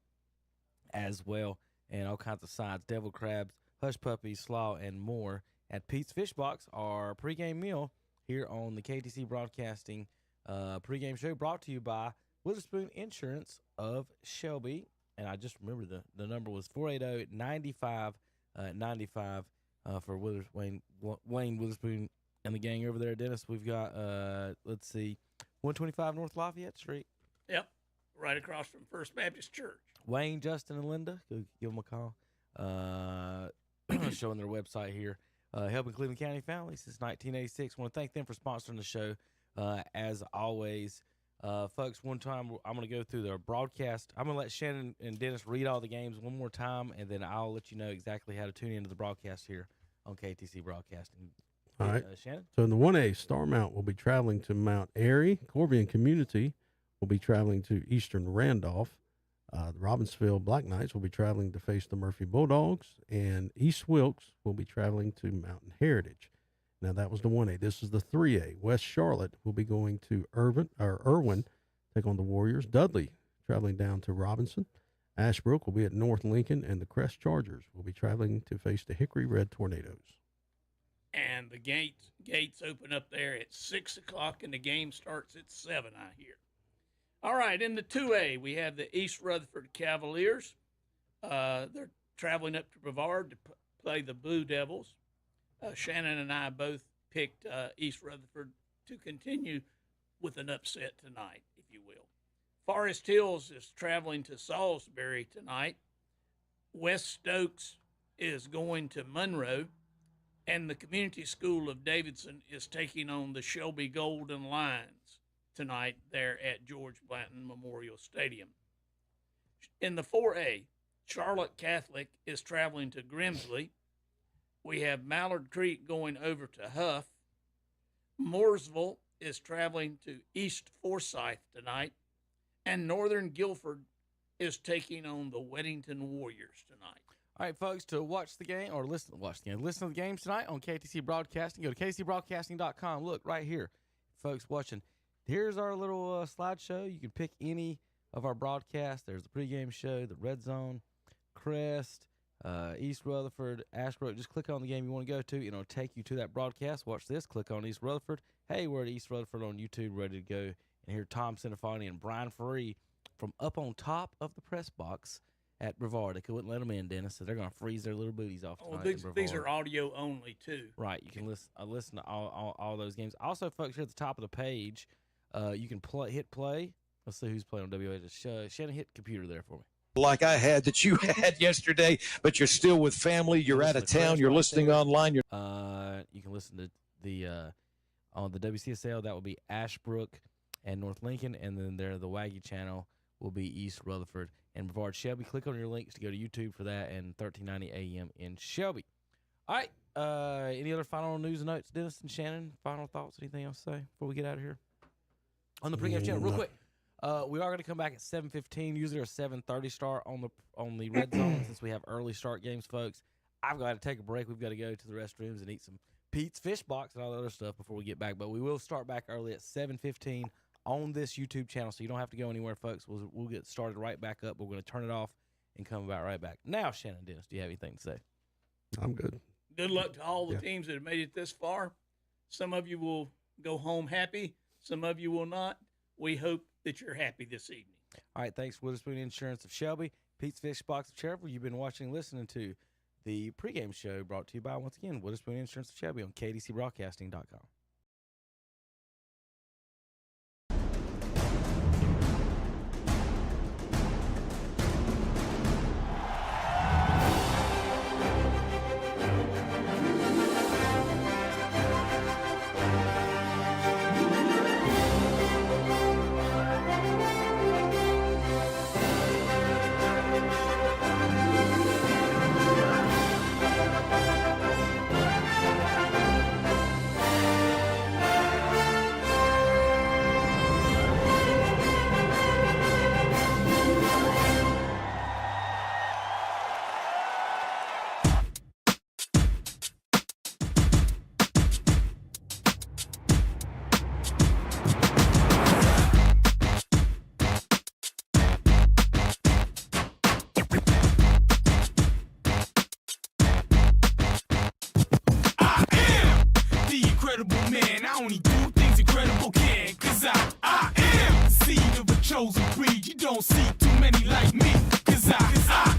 as well, and all kinds of sides, devil crabs, hush puppies, slaw, and more at Pete's Fish Box, our pregame meal here on the KTC Broadcasting pregame show, brought to you by Witherspoon Insurance of Shelby. And I just remember the number was 480-95-95 for Wayne Witherspoon and the gang over there. Dennis, we've got, let's see, 125 North Lafayette Street. Yep, right across from First Baptist Church. Wayne, Justin, and Linda, go give them a call. Showing their website here. Helping Cleveland County families since 1986. I want to thank them for sponsoring the show. As always, folks, one time I'm going to go through their broadcast. I'm going to let Shannon and Dennis read all the games one more time, and then I'll let you know exactly how to tune into the broadcast here on KTC Broadcasting. All right. Shannon? So in the 1A, Starmount will be traveling to Mount Airy. Corbian Community will be traveling to Eastern Randolph. The Robbinsville Black Knights will be traveling to face the Murphy Bulldogs. And East Wilkes will be traveling to Mountain Heritage. Now, that was the 1A. This is the 3A. West Charlotte will be going to Irwin, take on the Warriors. Dudley traveling down to Robinson. Ashbrook will be at North Lincoln. And the Crest Chargers will be traveling to face the Hickory Red Tornadoes. And the gates open up there at 6 o'clock, and the game starts at 7, I hear. All right, in the 2A, we have the East Rutherford Cavaliers. They're traveling up to Brevard to play the Blue Devils. Shannon and I both picked East Rutherford to continue with an upset tonight, if you will. Forest Hills is traveling to Salisbury tonight. West Stokes is going to Monroe. And the Community School of Davidson is taking on the Shelby Golden Lions tonight there at George Blanton Memorial Stadium. In the 4A, Charlotte Catholic is traveling to Grimsley. We have Mallard Creek going over to Huff. Mooresville is traveling to East Forsyth tonight. And Northern Guilford is taking on the Weddington Warriors tonight. All right, folks, to watch the game or listen to the games tonight on KTC Broadcasting, go to ktcbroadcasting.com. Look right here, folks watching. Here's our little slideshow. You can pick any of our broadcasts. There's the pregame show, the Red Zone, Crest, East Rutherford, Ashbrook. Just click on the game you want to go to. It'll take you to that broadcast. Watch this. Click on East Rutherford. Hey, we're at East Rutherford on YouTube, ready to go. And hear Tom Cinefani and Brian Ferree from up on top of the press box at Brevard. They wouldn't let them in, Dennis, so they're going to freeze their little booties off tonight. These are audio only, too. Right. You can listen to all those games. Also, folks, here at the top of the page, you can hit play. Let's see who's playing on WH. Shannon, hit computer there for me. Like I had that you had yesterday, but you're still with family. You're out of town. You're listening online. You can listen to on the WCSL. That will be Ashbrook and North Lincoln, and then the Waggy channel will be East Rutherford and Brevard Shelby. Click on your links to go to YouTube for that, and 1390 AM in Shelby. All right. Any other final news and notes, Dennis and Shannon? Final thoughts? Anything else to say before we get out of here? On the pregame channel, real quick. We are going to come back at 7:15. Usually a 7:30 start on the Red Zone since we have early start games, folks. I've got to take a break. We've got to go to the restrooms and eat some Pete's Fish Box and all the other stuff before we get back. But we will start back early at 7:15 on this YouTube channel, so you don't have to go anywhere, folks. We'll get started right back up. We're going to turn it off and come about right back. Now, Shannon, Dennis, do you have anything to say? I'm good. Good luck to all the teams that have made it this far. Some of you will go home happy. Some of you will not. We hope that you're happy this evening. All right, thanks, Witherspoon Insurance of Shelby, Pete's Fish Box of Cherville. You've been watching and listening to the pregame show brought to you by, once again, Witherspoon Insurance of Shelby on KDCBroadcasting.com. don't see too many like me, cause I